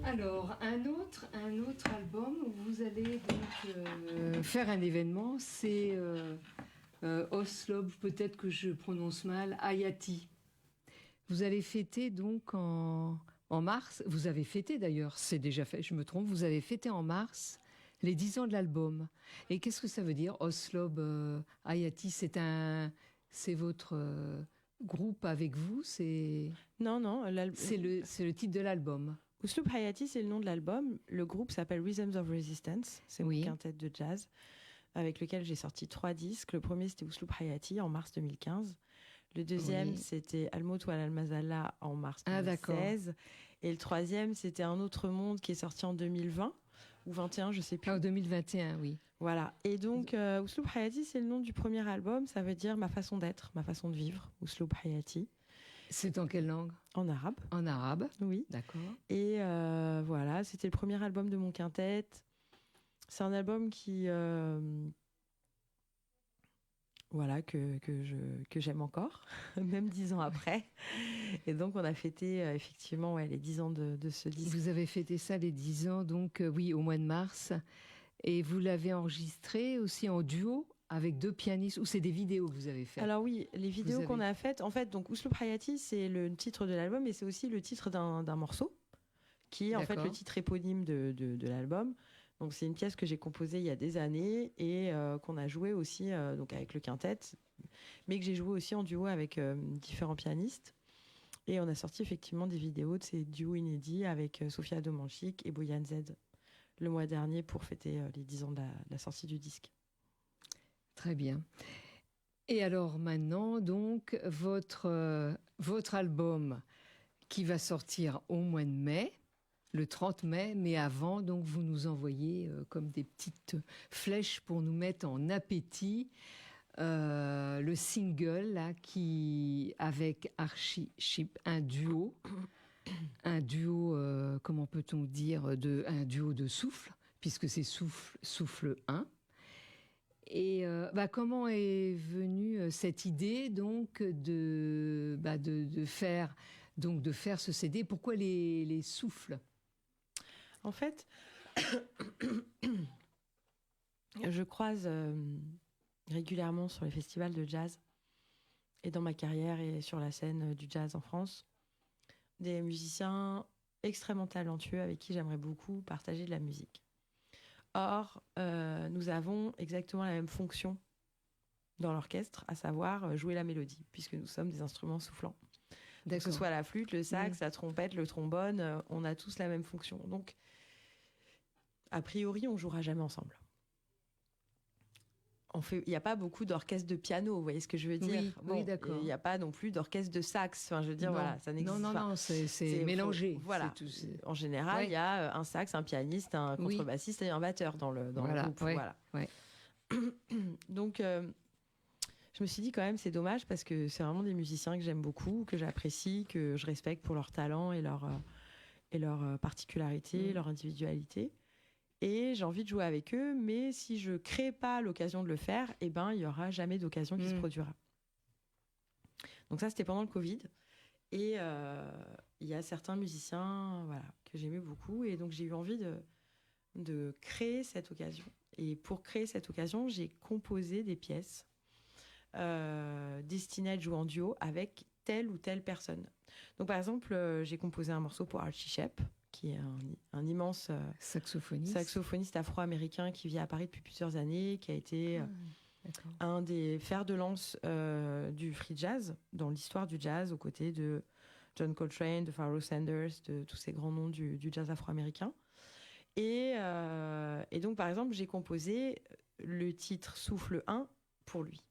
Alors, un autre album où vous allez donc faire un événement, c'est Oslo, peut-être que je prononce mal, Hayati. Vous allez fêter donc en mars, vous avez fêté d'ailleurs, c'est déjà fait, je me trompe, vous avez fêté en mars les 10 ans de l'album. Et qu'est-ce que ça veut dire, Oslo Hayati? C'est votre groupe avec vous? Non, C'est le titre de l'album. Uslup Hayati, c'est le nom de l'album. Le groupe s'appelle Rhythms of Resistance. C'est Oui. mon quintet de jazz avec lequel j'ai sorti 3 disques. Le premier, c'était Uslup Hayati en mars 2015. Le deuxième, Oui. c'était Almot Wal Al-Mazala en mars Ah, d'accord. 2016. Et le troisième, c'était Un autre monde qui est sorti en 2020 ou 21, je sais plus. En 2021, oui. Voilà. Et donc, Uslup Hayati, c'est le nom du premier album. Ça veut dire ma façon d'être, ma façon de vivre. Uslup Hayati. C'est en quelle langue? En arabe. En arabe. Oui. D'accord. Et voilà, c'était le premier album de mon quintet. C'est un album qui, voilà, que j'aime encore, même 10 ans après. Et donc, on a fêté effectivement les 10 ans de ce disque. Vous avez fêté ça les 10 ans, donc oui, au mois de mars. Et vous l'avez enregistré aussi en duo avec 2 pianistes, ou c'est des vidéos que vous avez faites? Alors oui, les vidéos avez- qu'on a faites, en fait, donc Uslup Hayati, c'est le titre de l'album, et c'est aussi le titre d'un morceau, qui est en fait D'accord. le titre éponyme de l'album. Donc c'est une pièce que j'ai composée il y a des années et qu'on a joué aussi donc avec le quintet, mais que j'ai joué aussi en duo avec différents pianistes. Et on a sorti effectivement des vidéos de ces duos inédits avec Sofia Domanchik et Boyan Z le mois dernier pour fêter les 10 ans de la sortie du disque. Très bien. Et alors maintenant, donc, votre album qui va sortir au mois de mai, le 30 mai, mais avant, donc, vous nous envoyez comme des petites flèches pour nous mettre en appétit le single là, avec Archie Chip, un duo, comment peut-on dire, un duo de souffle, puisque c'est souffle 1. Et comment est venue cette idée donc de faire ce CD? Pourquoi les souffles? En fait, je croise régulièrement sur les festivals de jazz et dans ma carrière et sur la scène du jazz en France, des musiciens extrêmement talentueux avec qui j'aimerais beaucoup partager de la musique. Or, nous avons exactement la même fonction dans l'orchestre, à savoir jouer la mélodie, puisque nous sommes des instruments soufflants. Que ce soit la flûte, le sax, la trompette, le trombone, on a tous la même fonction. Donc, a priori, on jouera jamais ensemble. Il n'y a pas beaucoup d'orchestres de piano, vous voyez ce que je veux dire? Oui, oui, d'accord. Il n'y a pas non plus d'orchestre de sax. Enfin, je veux dire, Non. voilà, ça n'existe pas. Non, c'est mélangé. Voilà. En général, il y a un sax, un pianiste, un contrebassiste et un batteur dans le groupe. Ouais, voilà. ouais. Donc, je me suis dit quand même, c'est dommage parce que c'est vraiment des musiciens que j'aime beaucoup, que j'apprécie, que je respecte pour leur talent et leur particularité, leur individualité. Et j'ai envie de jouer avec eux, mais si je crée pas l'occasion de le faire, il y aura jamais d'occasion qui se produira. Donc ça, c'était pendant le Covid. Et il y a certains musiciens que j'aimais beaucoup. Et donc, j'ai eu envie de créer cette occasion. Et pour créer cette occasion, j'ai composé des pièces destinées à être jouées en duo avec telle ou telle personne. Donc, par exemple, j'ai composé un morceau pour Archie Shepp, qui est un immense saxophoniste afro-américain qui vit à Paris depuis plusieurs années, qui a été un des fers de lance du free jazz, dans l'histoire du jazz, aux côtés de John Coltrane, de Pharoah Sanders, de tous ces grands noms du jazz afro-américain. Et donc, par exemple, j'ai composé le titre Souffle 1 pour lui.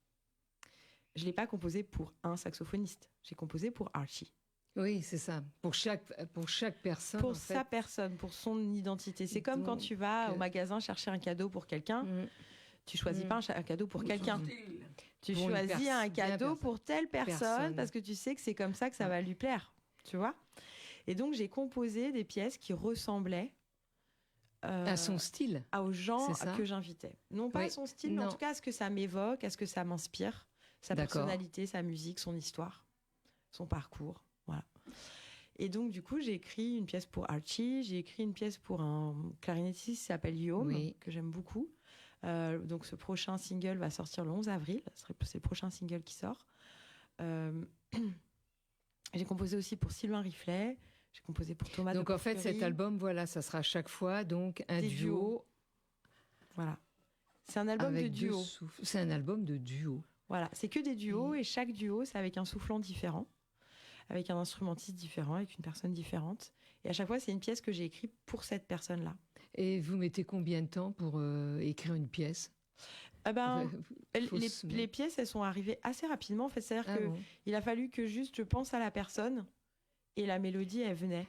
Je ne l'ai pas composé pour un saxophoniste, j'ai composé pour Archie. Oui, c'est ça. Pour chaque personne. Pour sa personne, pour son identité. C'est comme quand tu vas au magasin chercher un cadeau pour quelqu'un. Tu choisis pas un cadeau pour quelqu'un. Tu choisis un cadeau pour telle personne parce que tu sais que c'est comme ça que ça va lui plaire. Tu vois? Et donc, j'ai composé des pièces qui ressemblaient à son style. Aux gens que j'invitais. Non pas à son style, mais en tout cas à ce que ça m'évoque, à ce que ça m'inspire. Sa personnalité, sa musique, son histoire, son parcours. Voilà. Et donc, du coup, j'ai écrit une pièce pour Archie, j'ai écrit une pièce pour un clarinettiste qui s'appelle Guillaume, Oui. que j'aime beaucoup. Donc, ce prochain single va sortir le 11 avril. C'est le prochain single qui sort. Euh, j'ai composé aussi pour Sylvain Riflet. J'ai composé pour Thomas Donc de en fait, Porquerie. cet album, voilà, ça sera à chaque fois donc un Des duo. duos. Voilà. C'est un album avec de deux duo. souffles. C'est un album de duo. Voilà. C'est que des duos et chaque duo, c'est avec un soufflant différent, avec un instrumentiste différent, avec une personne différente. Et à chaque fois, c'est une pièce que j'ai écrite pour cette personne-là. Et vous mettez combien de temps pour écrire une pièce? Ah ben, Faut se les pièces, elles sont arrivées assez rapidement. En fait, c'est-à-dire Ah que bon. il a fallu que juste je pense à la personne et la mélodie, elle venait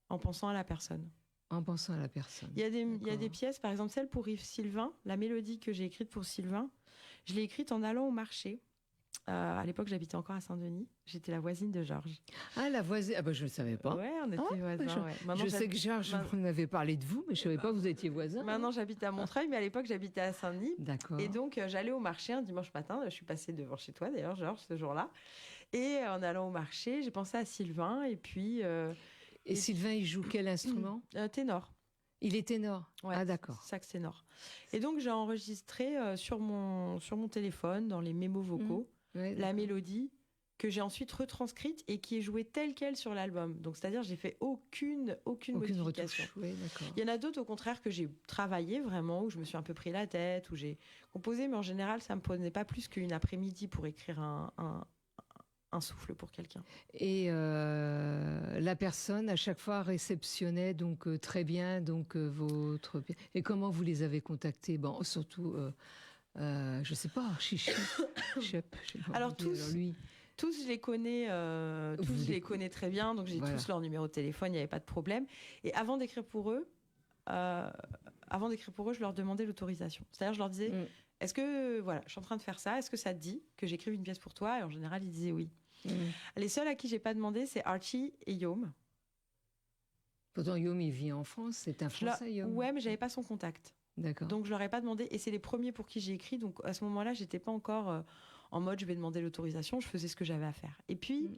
en pensant à la personne. En pensant à la personne. Il y a des D'accord. pièces, par exemple celle pour Yves Sylvain, la mélodie que j'ai écrite pour Sylvain, je l'ai écrite en allant au marché. À l'époque, j'habitais encore à Saint-Denis. J'étais la voisine de Georges. Ah, la voisine. Ah, bah, je ne savais pas. Ouais, on était Ah, voisins. Ouais. Maintenant, Je sais que Georges m'avait parlé de vous, mais je ne savais pas que vous étiez voisins. Maintenant, j'habite à Montreuil, mais à l'époque, j'habitais à Saint-Denis. D'accord. Et donc, j'allais au marché un dimanche matin. Je suis passée devant chez toi, d'ailleurs, Georges, ce jour-là. Et en allant au marché, j'ai pensé à Sylvain. Et puis. Et Sylvain, il joue quel instrument? Ténor. Il est ténor. Ouais, Ah, d'accord. sax ténor. Et donc, j'ai enregistré sur mon téléphone, dans les mémos vocaux, Ouais, la mélodie que j'ai ensuite retranscrite et qui est jouée telle quelle sur l'album. Donc, c'est-à-dire, j'ai fait aucune modification. retouche. Oui, d'accord. Il y en a d'autres, au contraire, que j'ai travaillé vraiment, où je me suis un peu pris la tête, où j'ai composé, mais en général, ça me prenait pas plus qu'une après-midi pour écrire un souffle pour quelqu'un. Et la personne, à chaque fois, réceptionnait donc très bien donc votre. Et comment vous les avez contactés? Bon, surtout, je sais pas, Chichi, Chep. Alors, lui. Tous, je les connais, très bien, donc j'ai tous leur numéro de téléphone, il n'y avait pas de problème. Et avant d'écrire pour eux, je leur demandais l'autorisation. C'est-à-dire, je leur disais, est-ce que, voilà, je suis en train de faire ça, est-ce que ça te dit que j'écrive une pièce pour toi? Et en général, ils disaient oui. Les seuls à qui j'ai pas demandé, c'est Archie et Guillaume. Pourtant, Guillaume, il vit en France, c'est un Français, Guillaume. Ouais, mais j'avais pas son contact. D'accord. Donc, je leur ai pas demandé, et c'est les premiers pour qui j'ai écrit. Donc, à ce moment-là, j'étais pas encore en mode je vais demander l'autorisation, je faisais ce que j'avais à faire. Et puis,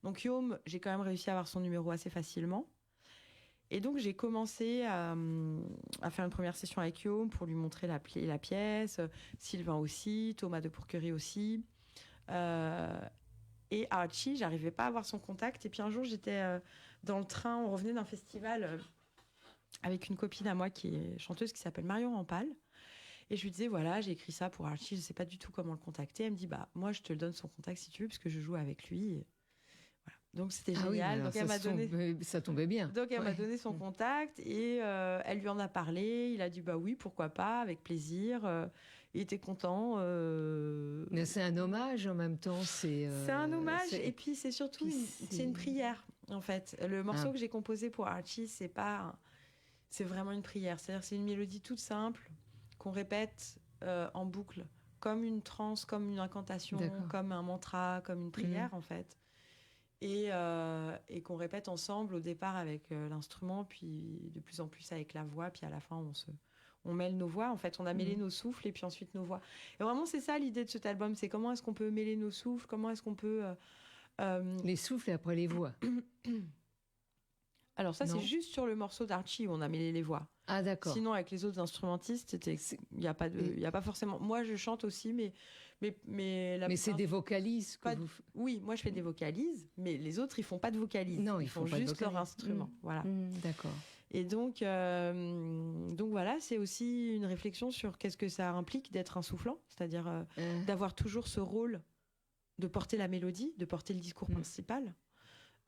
donc Guillaume, j'ai quand même réussi à avoir son numéro assez facilement. Et donc, j'ai commencé à faire une première session avec Guillaume pour lui montrer la pièce, Sylvain aussi, Thomas de Porquerie aussi. Et Archie, j'arrivais pas à avoir son contact. Et puis un jour, j'étais dans le train, on revenait d'un festival avec une copine à moi qui est chanteuse, qui s'appelle Marion Rampal. Et je lui disais, voilà, j'ai écrit ça pour Archie, je sais pas du tout comment le contacter. Elle me dit, bah, moi, je te le donne son contact si tu veux, parce que je joue avec lui. Et voilà. Donc, c'était génial. Oui, donc, elle m'a donné... ça tombait bien. Donc, elle m'a donné son contact et elle lui en a parlé. Il a dit, bah oui, pourquoi pas, avec plaisir. Il était content. Mais c'est un hommage en même temps. C'est un hommage et puis c'est surtout c'est une prière, en fait. Le morceau que j'ai composé pour Archie, c'est vraiment une prière. C'est-à-dire c'est une mélodie toute simple qu'on répète en boucle, comme une transe, comme une incantation, comme un mantra, comme une prière, en fait. Et qu'on répète ensemble au départ avec l'instrument, puis de plus en plus avec la voix, puis à la fin on mêle nos voix. En fait, on a mêlé nos souffles et puis ensuite nos voix. Et vraiment, c'est ça l'idée de cet album, c'est comment est-ce qu'on peut mêler nos souffles, comment est-ce qu'on peut... Les souffles et après les voix. Alors ça, c'est juste sur le morceau d'Archie où on a mêlé les voix. Ah, d'accord. Sinon, avec les autres instrumentistes, il n'y a pas forcément... Moi, je chante aussi, mais c'est des vocalises que vous... Oui, moi, je fais des vocalises, mais les autres, ils font pas de vocalises. Non, ils font juste leur instrument. Voilà. D'accord. Et donc voilà, c'est aussi une réflexion sur qu'est-ce que ça implique d'être un soufflant, c'est-à-dire d'avoir toujours ce rôle de porter la mélodie, de porter le discours principal,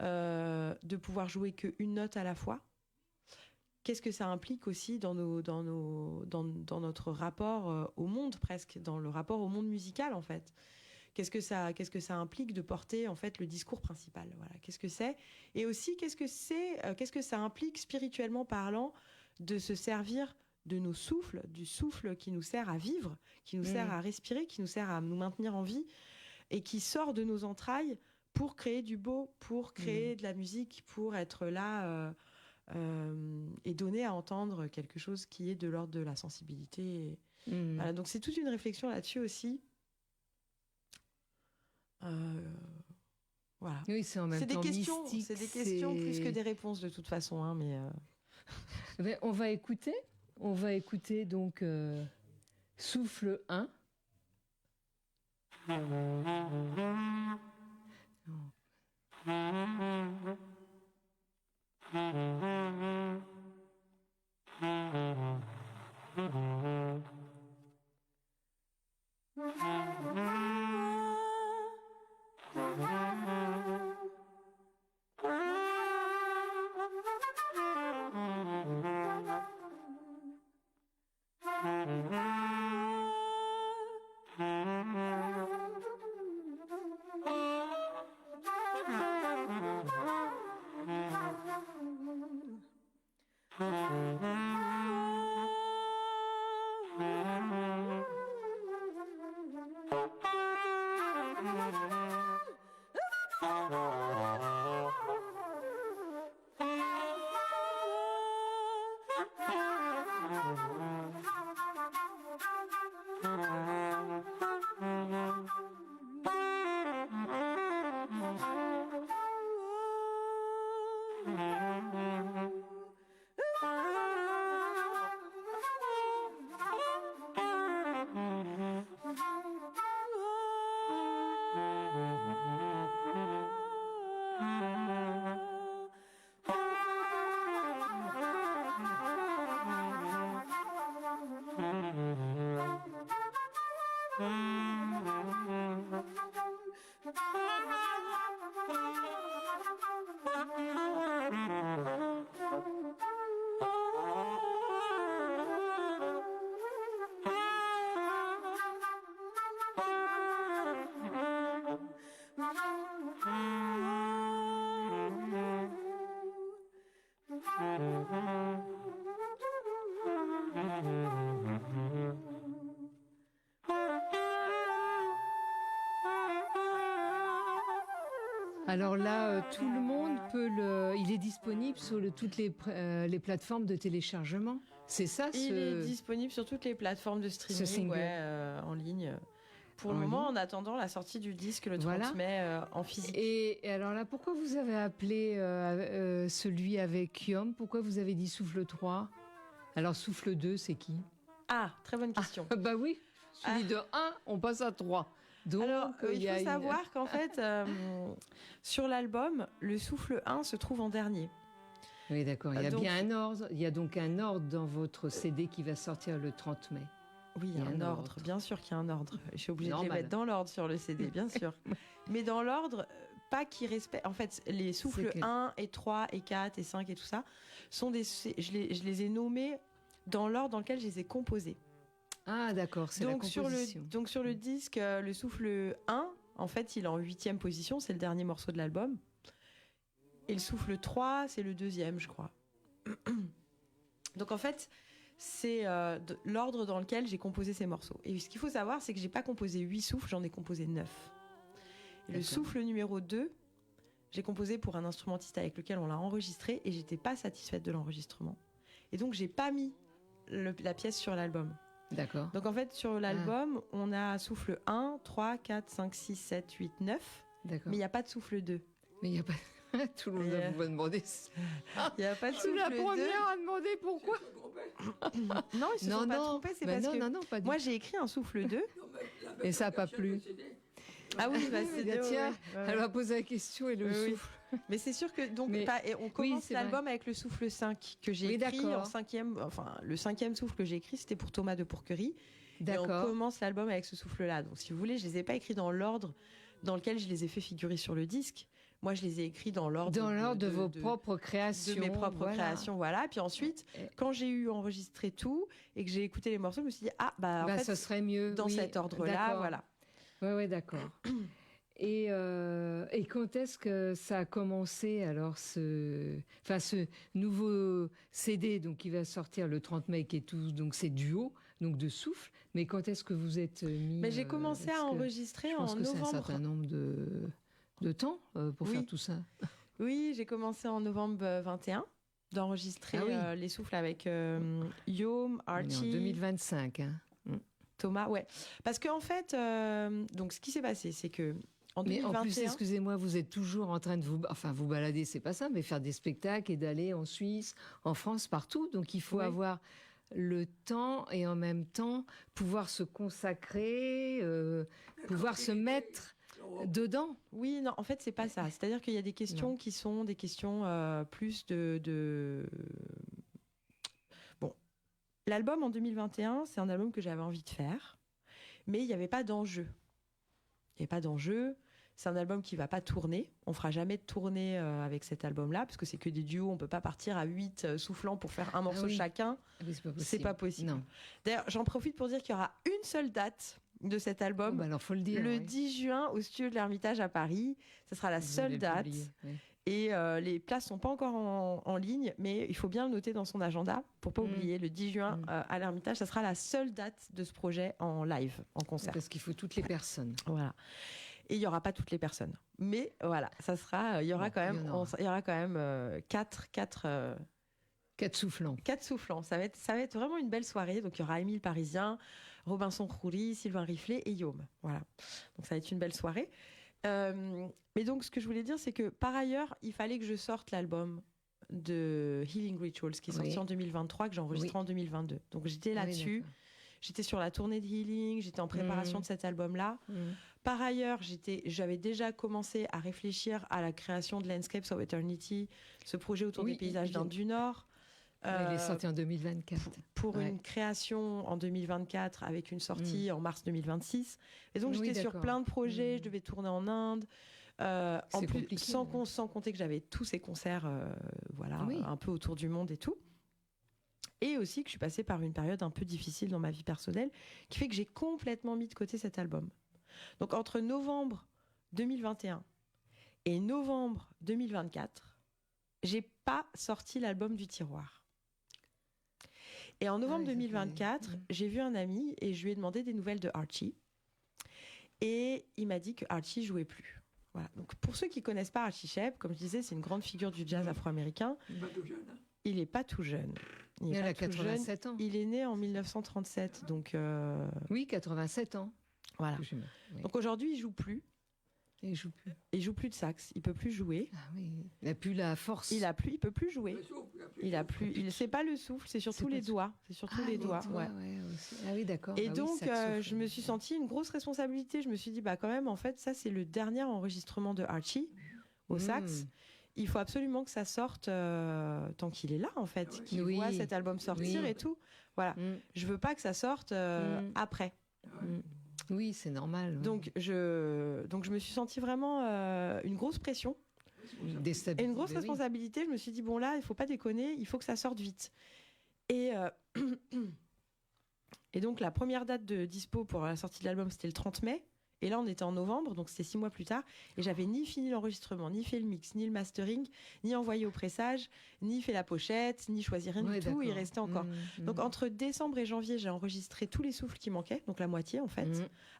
de pouvoir jouer qu'une note à la fois. Qu'est-ce que ça implique aussi dans notre rapport au monde, presque, dans le rapport au monde musical, en fait. Qu'est-ce que ça implique de porter, en fait, le discours principal, voilà. Qu'est-ce que c'est? Et aussi, qu'est-ce que ça implique, spirituellement parlant, de se servir de nos souffles, du souffle qui nous sert à vivre, qui nous sert à respirer, qui nous sert à nous maintenir en vie, et qui sort de nos entrailles pour créer du beau, pour créer de la musique, pour être là... et donner à entendre quelque chose qui est de l'ordre de la sensibilité. Voilà, donc c'est toute une réflexion là-dessus aussi. Voilà. Oui, c'est en même C'est des temps questions, mystique. c'est des questions plus que des réponses de toute façon. Hein, mais Mais on va écouter donc souffle 1. Alors là, tout le monde peut il est disponible sur toutes les plateformes de téléchargement. C'est ça, il est disponible sur toutes les plateformes de streaming en ligne. Pour le moment, en attendant la sortie du disque le 30 mai en physique. Et alors là, pourquoi vous avez appelé celui avec Yom? Pourquoi vous avez dit souffle 3? Alors souffle 2, c'est qui? Ah, très bonne question. Bah oui, celui de 1, on passe à 3. Donc, alors, il faut savoir qu'en fait, sur l'album, le souffle 1 se trouve en dernier. Oui, d'accord. Il y a bien un ordre. Il y a donc un ordre dans votre CD qui va sortir le 30 mai. Oui, il y a un ordre. Bien sûr qu'il y a un ordre. Je suis obligée de les mettre dans l'ordre sur le CD, bien sûr. Mais dans l'ordre, pas qui respecte... En fait, les souffles 1 et 3 et 4 et 5 et tout ça, sont je les ai nommés dans l'ordre dans lequel je les ai composés. Ah, d'accord, c'est la composition. Donc sur le disque, le souffle 1, en fait, il est en 8e position, c'est le dernier morceau de l'album. Et le souffle 3, c'est le 2e, je crois. Donc en fait, c'est l'ordre dans lequel j'ai composé ces morceaux. Et ce qu'il faut savoir, c'est que j'ai pas composé 8 souffles, j'en ai composé 9. Et le souffle numéro 2, j'ai composé pour un instrumentiste avec lequel on l'a enregistré et j'étais pas satisfaite de l'enregistrement. Et donc j'ai pas mis la pièce sur l'album. D'accord. Donc en fait, sur l'album, on a souffle 1, 3, 4, 5, 6, 7, 8, 9. D'accord. Mais il n'y a pas de souffle 2. Mais il n'y a pas... Tout le monde va demander. Il n'y a pas de souffle 2. La première à demander pourquoi. Non, ils se sont pas trompés. C'est parce que moi, j'ai écrit un souffle 2. Et ça n'a pas plu. Ah oui, bah c'est tiens, elle va poser la question et le souffle. Mais c'est sûr que donc on commence l'album avec le souffle 5 que j'ai écrit en 5e. Enfin, le 5e souffle que j'ai écrit, c'était pour Thomas de Pourquerie. D'accord. Et on commence l'album avec ce souffle-là. Donc, si vous voulez, je les ai pas écrits dans l'ordre dans lequel je les ai fait figurer sur le disque. Moi, je les ai écrits dans l'ordre de vos propres créations. De mes propres créations, voilà. Puis ensuite, quand j'ai eu enregistré tout et que j'ai écouté les morceaux, je me suis dit en fait, ce serait mieux dans cet ordre-là, voilà. Ouais, d'accord. Et quand est-ce que ça a commencé alors ce nouveau CD donc qui va sortir le 30 mai qui est tout donc c'est duo donc de souffle, mais quand est-ce que vous êtes mis? Mais j'ai commencé à enregistrer en novembre. C'est un certain nombre de temps pour faire tout ça. Oui, j'ai commencé en novembre 21 d'enregistrer les souffles avec Yom, Archie. En 2025. Thomas, ouais. Parce qu'en fait, donc ce qui s'est passé, c'est que En Mais en 2021, plus, excusez-moi, vous êtes toujours en train de vous balader, c'est pas ça, mais faire des spectacles et d'aller en Suisse, en France, partout. Donc il faut Oui. avoir le temps et en même temps pouvoir se consacrer, pouvoir se mettre dedans. oui, non, en fait, c'est pas ça. C'est-à-dire qu'il y a des questions qui sont des questions plus de... Bon, l'album en 2021, c'est un album que j'avais envie de faire, mais il n'y avait pas d'enjeu. Il n'y avait pas d'enjeu. C'est un album qui ne va pas tourner. On fera jamais de tournée avec cet album-là, parce que c'est que des duos. On ne peut pas partir à 8 soufflants pour faire un morceau oui. chacun. Ah oui, c'est pas possible. C'est pas possible. Non. D'ailleurs, j'en profite pour dire qu'il y aura une seule date de cet Bon, album, bah alors faut le dire. le ouais. 10 juin au studio de l'Ermitage à Paris. Ce sera la Vous seule allez le date. publier, ouais. Et les places sont pas encore en ligne, mais il faut bien le noter dans son agenda pour pas oublier. Le 10 juin à l'Ermitage, ça sera la seule date de ce projet en live, en concert. Parce qu'il faut toutes les personnes. Voilà. Et il y aura pas toutes les personnes, mais voilà, ça sera. Il y aura Bon, quand même, il y en aura. il y aura quand même quatre 4 soufflants. soufflants. Ça va être vraiment une belle soirée. Donc il y aura Émile Parisien, Robinson Khoury, Sylvain Riflet et Yom. Voilà. Donc ça va être une belle soirée. Mais donc ce que je voulais dire, c'est que par ailleurs, il fallait que je sorte l'album de Healing Rituals qui est sorti Oui. en 2023, que j'ai enregistré en 2022. Donc j'étais là-dessus. Oui, J'étais sur la tournée de Healing, j'étais en préparation de cet album-là. d'accord. Par ailleurs, j'avais déjà commencé à réfléchir à la création de Landscapes of Eternity, ce projet autour Oui, des paysages il- d'Inde du Nord. Il est sorti en 2024. Pour Ouais. une création en 2024 avec une sortie en mars 2026. Et donc Oui, j'étais sur d'accord. plein de projets, je devais tourner en Inde. En C'est plus, compliqué, sans compter que j'avais tous ces concerts voilà, Oui. un peu autour du monde et tout. Et aussi que je suis passée par une période un peu difficile dans ma vie personnelle qui fait que j'ai complètement mis de côté cet album. Donc entre novembre 2021 et novembre 2024, j'ai pas sorti l'album du tiroir. Et en novembre oui, ça fait- 2024, j'ai vu un ami et je lui ai demandé des nouvelles de Archie. Et il m'a dit que Archie jouait plus. Voilà. Donc pour ceux qui connaissent pas Archie Shepp, comme je disais, c'est une grande figure du jazz afro-américain. Pas tout jeune, hein. Il est pas tout jeune. Il est Il pas a tout jeune. 87 ans. Il est né en 1937, donc Oui, 87 ans. voilà. Oui. Donc aujourd'hui, il joue plus. Et il joue plus. Il joue plus de sax. Il peut plus jouer. Ah oui. Il n'a plus la force. Il peut plus jouer. Le souffle, Il a plus. C'est pas le souffle, c'est surtout C'est pas les le doigts. C'est surtout Ah, les doigts. Ouais. ouais, aussi. Ah oui, d'accord. Et Ah oui, donc, saxophone. je me suis sentie une grosse responsabilité. Je me suis dit, bah quand même, en fait, ça c'est le dernier enregistrement de Archie au sax. Il faut absolument que ça sorte tant qu'il est là, en fait, qu'il Oui. voit cet album sortir Oui. et tout. Voilà. Mm. Je veux pas que ça sorte après. Mm. Oui, c'est normal. Donc je me suis sentie vraiment une grosse pression et une grosse responsabilité. Je me suis dit, bon là, il faut pas déconner, il faut que ça sorte vite. Et donc la première date de dispo pour la sortie de l'album, c'était le 30 mai. Et là, on était en novembre, donc c'était 6 mois plus tard. Et j'avais ni fini l'enregistrement, ni fait le mix, ni le mastering, ni envoyé au pressage, ni fait la pochette, ni choisi rien du tout. Il restait encore. Donc entre décembre et janvier, j'ai enregistré tous les souffles qui manquaient, donc la moitié en fait,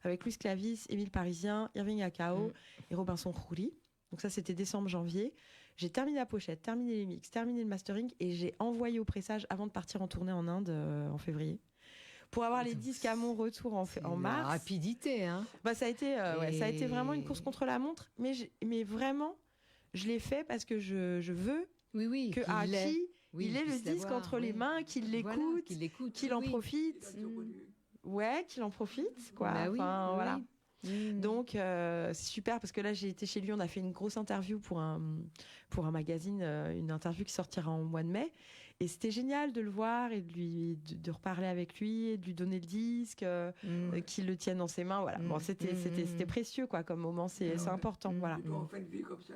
avec Luis Clavis, Émile Parisien, Irving Akao et Robinson Khoury. Donc ça, c'était décembre-janvier. J'ai terminé la pochette, terminé les mix, terminé le mastering et j'ai envoyé au pressage avant de partir en tournée en Inde en février. Pour avoir les disques à mon retour en mars. La rapidité, hein. Bah, ça a été vraiment une course contre la montre, mais vraiment, je l'ai fait parce que je veux Oui, que Archie, il ait le puisse disque l'avoir, entre les mains, qu'il l'écoute, l'écoute, qu'il en oui. profite. Ouais, qu'il en profite, quoi. Bah oui, Enfin, oui. voilà. Mm. Donc, c'est super parce que là, j'ai été chez lui, on a fait une grosse interview pour un magazine, une interview qui sortira en mois de mai. Et c'était génial de le voir et de reparler avec lui et de lui donner le disque, qu'il le tienne dans ses mains. Voilà. Bon, c'était précieux, quoi, comme moment. C'est important, voilà. Et toi, en fin de vie comme ça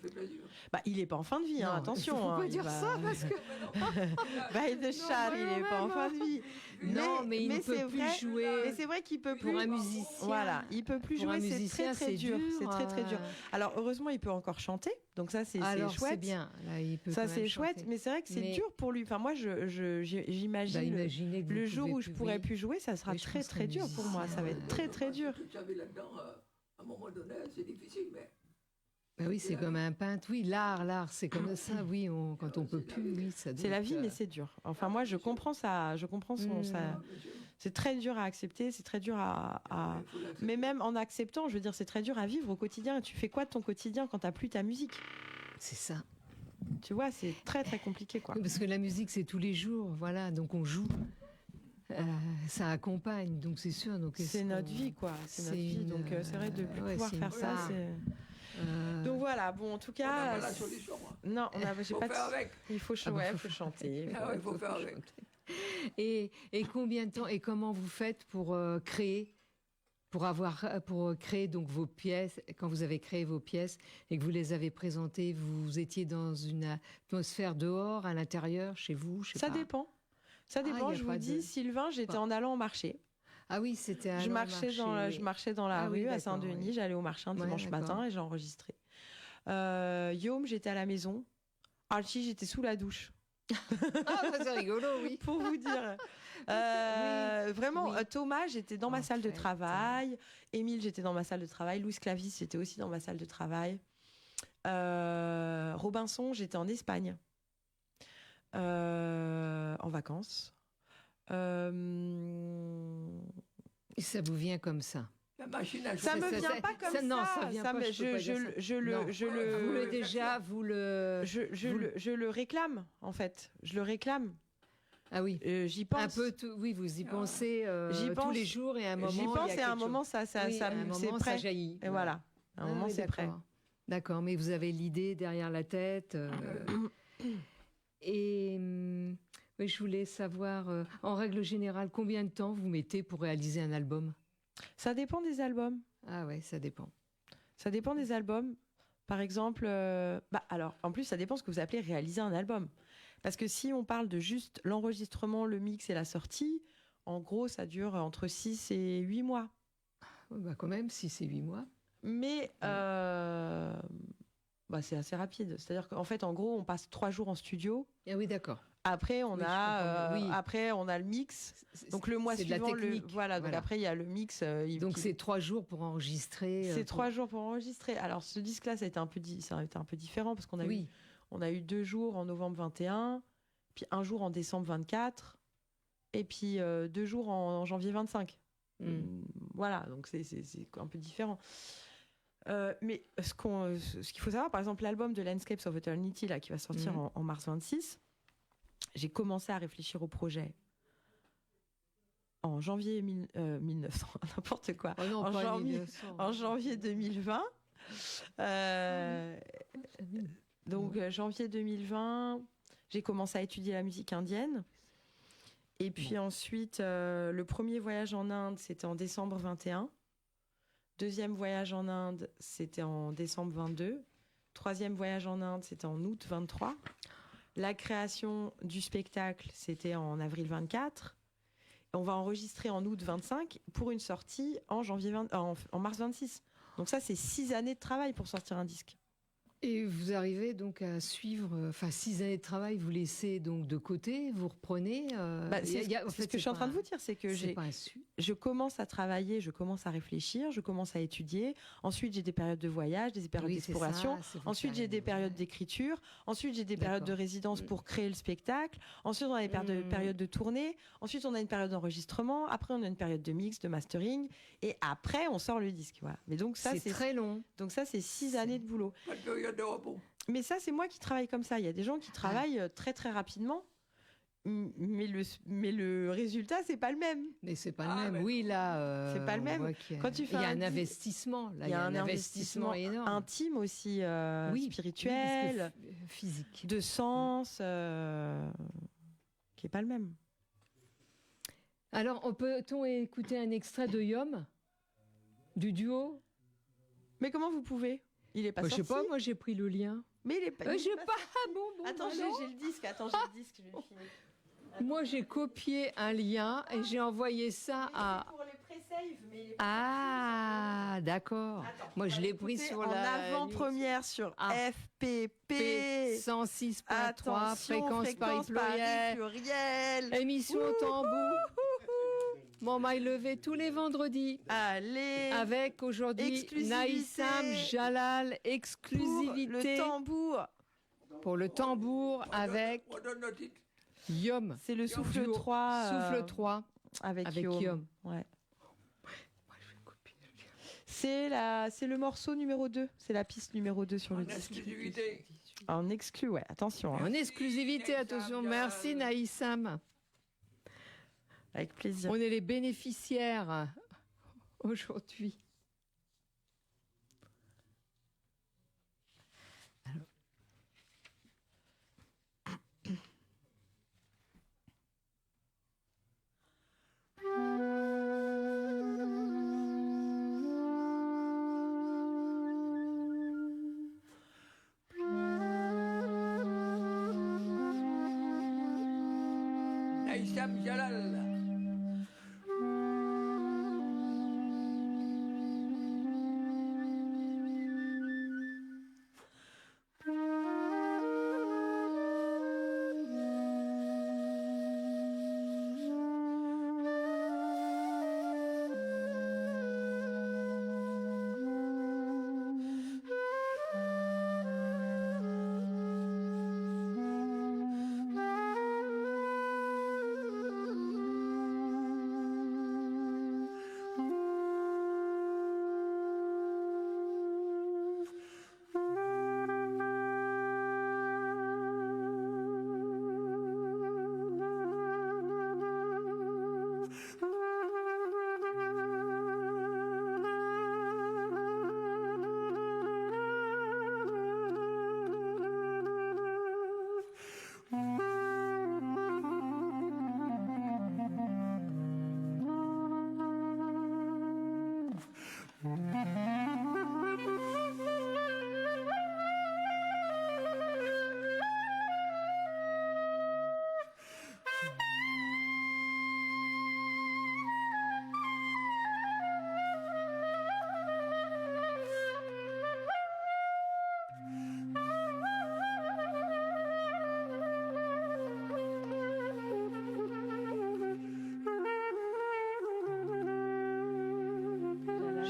fait plaisir. Bah, il est pas en fin de vie, hein, Non, attention. faut pas il dire va- ça parce que By the Shard, il est pas en fin de vie. non, mais il ne peut c'est plus vrai, jouer. Mais c'est vrai qu'il peut plus. Pour un musicien. Voilà, il peut plus Pour un jouer, c'est musicien, très très dur. C'est très très dur. Alors heureusement, il peut encore chanter, donc ça c'est Alors chouette. c'est bien. Là, il peut Ça quand même c'est chouette, chanter. mais c'est vrai que c'est Mais- dur pour lui. Enfin moi, j'imagine Bah, imaginez que vous le jour pouvez où je plus, pourrai oui. plus jouer, ça sera Oui, je très pense très qu'un dur pour moi. Ça va être très très dur. Tu savais là-dedans, à un moment donné, c'est difficile, mais Bah oui, c'est comme un peintre. Oui, l'art, c'est comme ça. Oui, quand on peut plus, oui, ça. C'est la doit vie, être, mais c'est dur. Enfin moi, je comprends ça. Je comprends C'est très dur à accepter, c'est très dur mais même en acceptant, je veux dire, c'est très dur à vivre au quotidien. Tu fais quoi de ton quotidien quand t'as plus ta musique? C'est ça. Tu vois, c'est très très compliqué, quoi. Parce que la musique, c'est tous les jours, voilà, donc on joue. Ça accompagne, donc c'est sûr. Donc c'est notre vie, quoi. C'est notre vie, donc c'est vrai de plus pouvoir faire ça. Donc voilà, bon, en tout cas. On n'a pas la solution. Non, j'ai pas. Avec. Il faut chanter. Il faut faire avec. Et combien de temps et comment vous faites pour créer, pour créer donc vos pièces? Quand vous avez créé vos pièces et que vous les avez présentées, vous étiez dans une atmosphère dehors, à l'intérieur, chez vous? Ça dépend. Ça dépend. Je vous dis, Sylvain, j'étais en allant au marché. Ah oui, c'était. Je marchais dans la rue à Saint-Denis. Oui. J'allais au marché un dimanche matin et j'enregistrais. Yom, j'étais à la maison. Archie, j'étais sous la douche. C'est rigolo, oui. Pour vous dire. Vraiment, oui. Thomas, j'étais dans ma salle de travail. Émile, j'étais dans ma salle de travail. Louis Clavis, j'étais aussi dans ma salle de travail. Robinson, j'étais en Espagne. En vacances. Et ça vous vient comme ça? La machine à ça me vient pas comme ça. Non, ça vient pas. Je le réclame, en fait. Je le réclame. Ah oui. J'y pense. Un peu oui, vous y pensez tous les jours et à un moment. J'y pense et à un moment ça c'est prêt. Ça jaillit. Et voilà. À un moment c'est prêt. D'accord, mais vous avez l'idée derrière la tête. Et oui, je voulais savoir, en règle générale, combien de temps vous mettez pour réaliser un album? Ça dépend des albums. Ah ouais, ça dépend. Ça dépend des albums. Par exemple, alors, en plus, ça dépend ce que vous appelez réaliser un album. Parce que si on parle de juste l'enregistrement, le mix et la sortie, en gros, ça dure entre 6 et 8 mois. Bah quand même, 6 et 8 mois. Mais c'est assez rapide. C'est-à-dire qu'en fait, en gros, on passe 3 jours en studio. Ah oui, d'accord. Après, on a le mix. Donc le mois suivant, voilà. Donc après, il y a le mix. Donc c'est 3 jours pour enregistrer. C'est 3 jours pour enregistrer. Alors ce disque-là, ça a été un peu différent parce qu'on a eu 2 jours en novembre 21, puis 1 jour en décembre 24, et puis 2 jours en janvier 25. Voilà, donc c'est un peu différent. Mais ce qu'il faut savoir, par exemple, l'album de Landscapes of Eternity là, qui va sortir en mars 26, j'ai commencé à réfléchir au projet en janvier 1900, n'importe quoi. Oh non, en janvier 2020. Donc janvier 2020, j'ai commencé à étudier la musique indienne. Et puis ensuite, le premier voyage en Inde, c'était en décembre 21. Deuxième voyage en Inde, c'était en décembre 22. Troisième voyage en Inde, c'était en août 23. La création du spectacle, c'était en avril 24. On va enregistrer en août 25 pour une sortie en mars 26. Donc ça, c'est 6 années de travail pour sortir un disque. Et vous arrivez donc à suivre, 6 années de travail, vous laissez donc de côté, vous reprenez. C'est ce que je suis en train de vous dire, c'est que je commence à travailler, je commence à réfléchir, je commence à étudier. Ensuite, j'ai des périodes de voyage, des périodes d'exploration. Ensuite, j'ai des périodes d'écriture. Ensuite, j'ai des périodes de résidence pour créer le spectacle. Ensuite, on a des périodes de tournée. Ensuite, on a une période d'enregistrement. Après, on a une période de mix, de mastering. Et après, on sort le disque. Voilà. Mais donc ça, c'est très long. Donc ça, c'est 6 années de boulot. Pas de période de repos. Mais ça, c'est moi qui travaille comme ça. Il y a des gens qui travaillent très très rapidement, mais le résultat, c'est pas le même. Mais c'est pas le même. Oui, là, c'est pas le même. Quand tu fais un investissement, là, il y a un investissement énorme, intime aussi, spirituel, physique, de sens, qui est pas le même. Alors, peut-on écouter un extrait de Yom, du duo? Mais comment vous pouvez? Il est pas sorti. Je sais pas, moi j'ai pris le lien. Mais il est pas. J'ai pas. Bon. Attends, j'ai le disque. Je vais le filmer. Moi j'ai copié un lien et j'ai envoyé ça à. Pour les pré-save, mais. Ah, d'accord. Moi je l'ai pris sur la. En avant-première sur FPP 106.3 fréquence Paris pluriel. Émission au tambour. Mon maille levé tous les vendredis. Allez. Avec aujourd'hui Naïsam Jalal, exclusivité. Pour le tambour. Pour le tambour avec Yom. C'est le souffle 3. Souffle 3. avec Avec Guillaume. Guillaume. Ouais. C'est le morceau numéro 2. C'est la piste numéro 2 sur le En disque. exclusivité. En exclu, ouais. Attention. Hein. En exclusivité, attention. Merci Naïsam. Avec plaisir. On est les bénéficiaires aujourd'hui. Naïsam Jalal.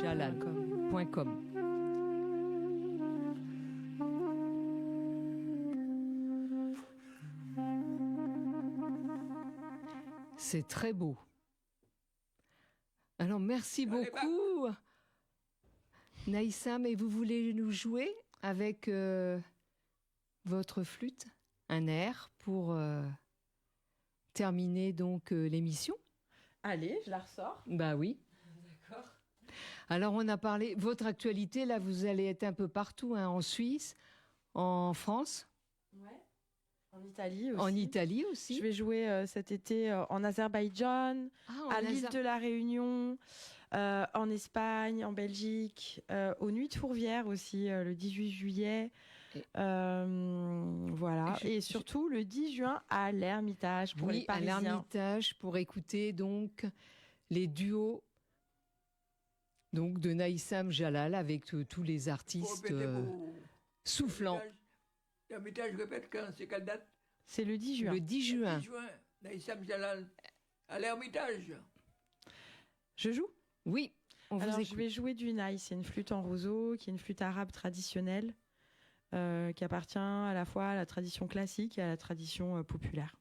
Jalal.com. C'est très beau. Alors merci Allez, beaucoup Naïsam, et vous voulez nous jouer avec votre flûte un air pour terminer donc l'émission? Allez, je la ressors. Bah oui. D'accord. Alors on a parlé, votre actualité, là vous allez être un peu partout, hein, en Suisse, en France, Ouais. En Italie aussi. en Italie aussi. Je vais jouer cet été en Azerbaïdjan, Ah, en à l'île Azar- de la Réunion, en Espagne, en Belgique, aux Nuits de Fourvière aussi, le 18 juillet. Et- Voilà. Je- Et surtout le 10 juin à l'Ermitage pour les Oui, à Parisiens. l'Ermitage pour écouter donc les duos donc de Naïsam Jalal avec tous les Faut artistes répéter pour soufflants. L'Ermitage, je répète quand, c'est quelle date? C'est le 10 juin. Le 10 juin. 10 juin. Naïsam Jalal. À l'Ermitage. Je joue. Oui, on vous Alors, écoute. je vais jouer du naï. C'est une flûte en roseau, qui est une flûte arabe traditionnelle, qui appartient à la fois à la tradition classique et à la tradition populaire.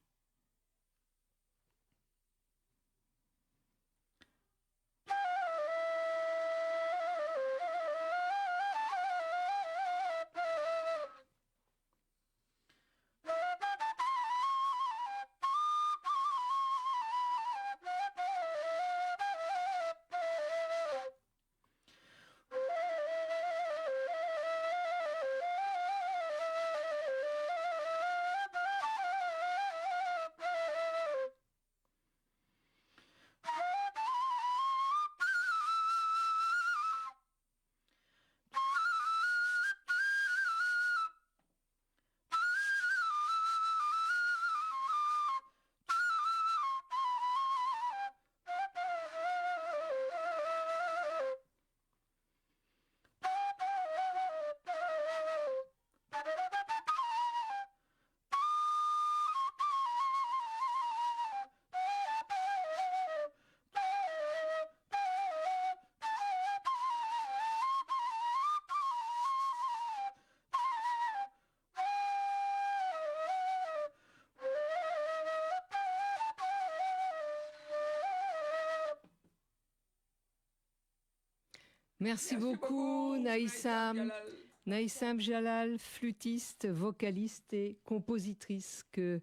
Merci beaucoup, Naïsam. Jalal. Naïsam Jalal, flûtiste, vocaliste et compositrice que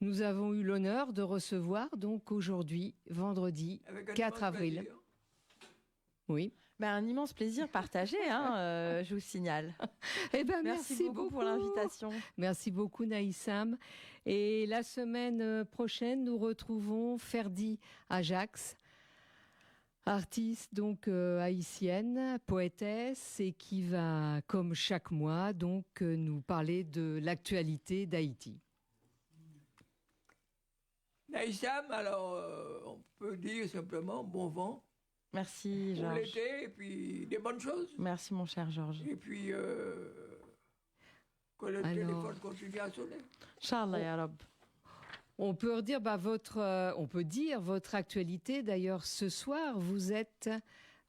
nous avons eu l'honneur de recevoir donc aujourd'hui, vendredi Avec un 4 immense avril. plaisir. Oui. Un immense plaisir partagé, je vous signale. Eh ben, Merci beaucoup pour l'invitation. Merci beaucoup, Naïsam. Et la semaine prochaine, nous retrouvons Ferdi Ajax, artiste donc haïtienne, poétesse, et qui va, comme chaque mois, donc nous parler de l'actualité d'Haïti. Naïsam, alors on peut dire simplement bon vent Merci, pour Georges. l'été et puis des bonnes choses. Merci, mon cher Georges. Et puis que le Alors- téléphone continue à sonner. Inch'Allah, ya Rab. On peut dire votre actualité. D'ailleurs, ce soir, vous êtes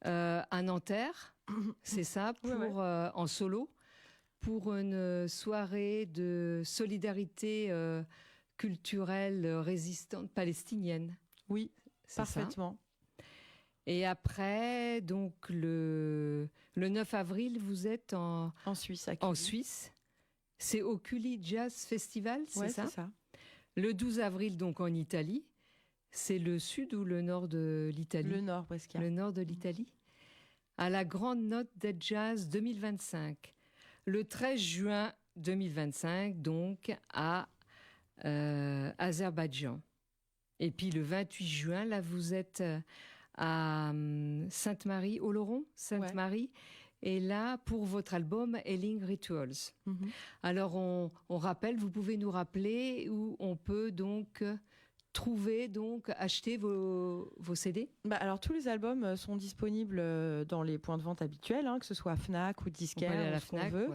à Nanterre, c'est ça, pour Ouais, ouais. en solo, pour une soirée de solidarité culturelle résistante palestinienne. Oui, C'est ça. parfaitement. Et après, donc le 9 avril, vous êtes En Suisse, à en Cully. Suisse. C'est au Cully Jazz Festival, c'est Ouais, ça c'est ça. Le 12 avril, donc en Italie. C'est le sud ou le nord de l'Italie Le Nord, presque. Le nord de l'Italie. À la Grande Note des Jazz 2025. Le 13 juin 2025, donc à Azerbaïdjan. Et puis le 28 juin, là, vous êtes à Sainte-Marie, Oloron, Sainte-Marie. Et là, pour votre album Healing Rituals. Mhm. Alors, on rappelle, vous pouvez nous rappeler où on peut donc trouver, donc acheter vos CD. Alors, tous les albums sont disponibles dans les points de vente habituels, que ce soit Fnac ou On peut Disquaire, aller à la ou ce qu'on Fnac, veut.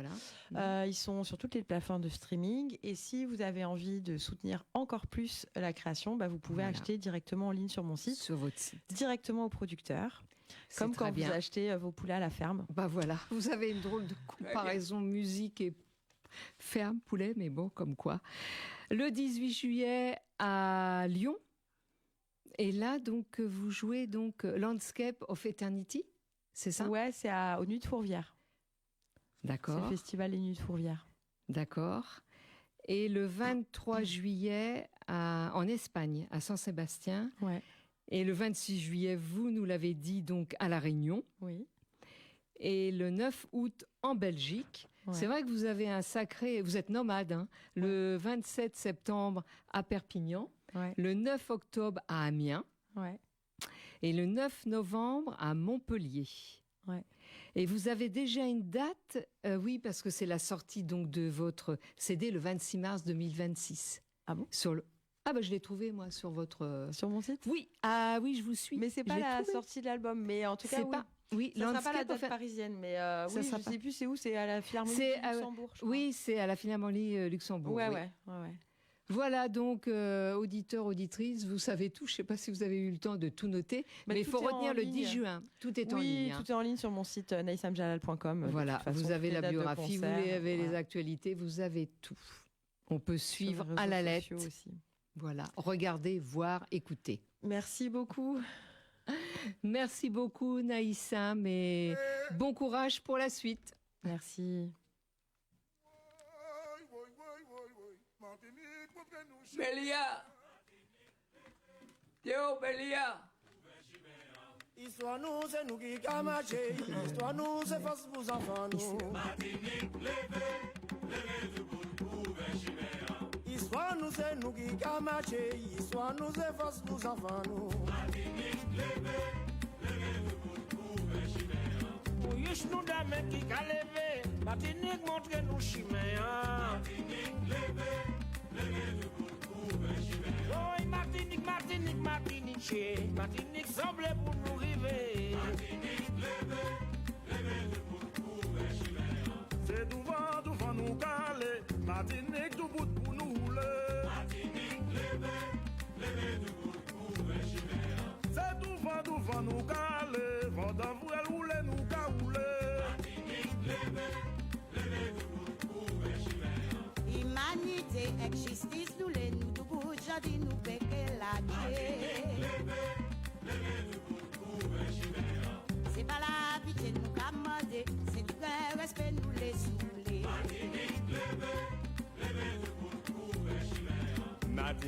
voilà. Ils sont sur toutes les plateformes de streaming. Et si vous avez envie de soutenir encore plus la création, vous pouvez Voilà. acheter directement en ligne sur mon site, Sur votre site. directement au producteur, C'est comme très quand bien. vous achetez vos poulets à la ferme. Bah voilà, vous avez une drôle de comparaison musique et ferme, poulet, mais bon, comme quoi. Le 18 juillet à Lyon. Et là, donc, vous jouez donc Landscape of Eternity, c'est ça? Ouais, c'est aux Nuits de Fourvière. C'est D'accord, le festival des Nuits de Fourvière. d'accord. Et le 23 juillet en Espagne, à San-Sébastien. Ouais. Et le 26 juillet, vous nous l'avez dit, donc à La Réunion. Oui. Et le 9 août en Belgique. Ouais. C'est vrai que vous avez un sacré... Vous êtes nomade, hein. Le 27 septembre à Perpignan. Ouais. Le 9 octobre à Amiens. Ouais. Et le 9 novembre à Montpellier. Ouais. Et vous avez déjà une date, oui, parce que c'est la sortie donc de votre CD le 26 mars 2026. Ah bon? Je l'ai trouvé, moi, sur votre... Sur mon site? Oui, ah oui, je vous suis. Mais c'est Je pas l'ai la trouvé. sortie de l'album. Mais en tout cas, C'est oui. pas... Oui, Ça sera pas la Landscape date of- parisienne, mais Ça oui, sera je pas. sais plus c'est où, c'est à la Philharmonie C'est, du Luxembourg, je crois. Oui, c'est à la Philharmonie Luxembourg. Ouais, oui. ouais. Voilà donc, auditeurs, auditrices, vous savez tout. Je ne sais pas si vous avez eu le temps de tout noter, Mais mais il tout faut est en retenir le 10 ligne. juin. Tout est en Oui, ligne. hein. tout est en ligne sur mon site naïsamjalal.com. Voilà, De toute façon, vous avez toutes les la dates de biographie, vous concert, avez les voilà. actualités, vous avez tout. On peut Sur suivre les à la réseaux lettre. sociaux aussi. Voilà, regardez, voir, écouter. Merci beaucoup. Merci beaucoup, Naïssa, mais bon courage pour la suite. Merci. Bélia. Théo Bélia. Histoire nous, c'est nous qui camaché. Histoire nous, c'est face aux enfants nous. Histoire nous, c'est nous qui camaché. Histoire nous, c'est face aux enfants nous. Pour nous dames qui qu'a levé. Martinique montre nous chimère. Oh, Martinique, Martinique, Martinique, chez Martinique semble pour nous river. C'est devant, devant nous caler. Martinique, tout bout pour nous rouler. C'est devant, devant nous caler. Vent d'envoyer rouler, nous caouler. Humanité et justice, nous les nous de bout, jadi nous péquer la nuit. C'est pas la pitié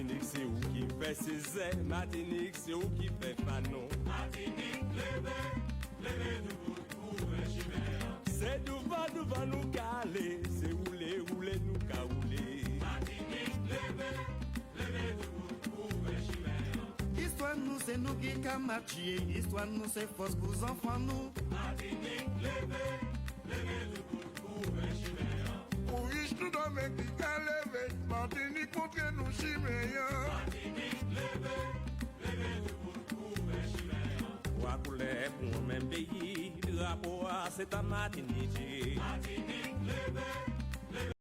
Martinique, c'est où qui fait ses ailes. Martinique, c'est où qui fait fanon. Martinique, levez debout pour un chimère. C'est devant nous caler. C'est rouler nous caouler. Martinique, levez debout pour un chimère. Histoire nous c'est nous qui camatier. Histoire nous c'est force pour enfants nous. Martinique, levez debout pour un chimère. Pour riche tout dans mes qui levé. Martinique montre nous chimère. Martinique, levez debout pour un chimère. Trois couleurs pour un même pays. Drapeau, c'est à Martinique. Martinique, levez.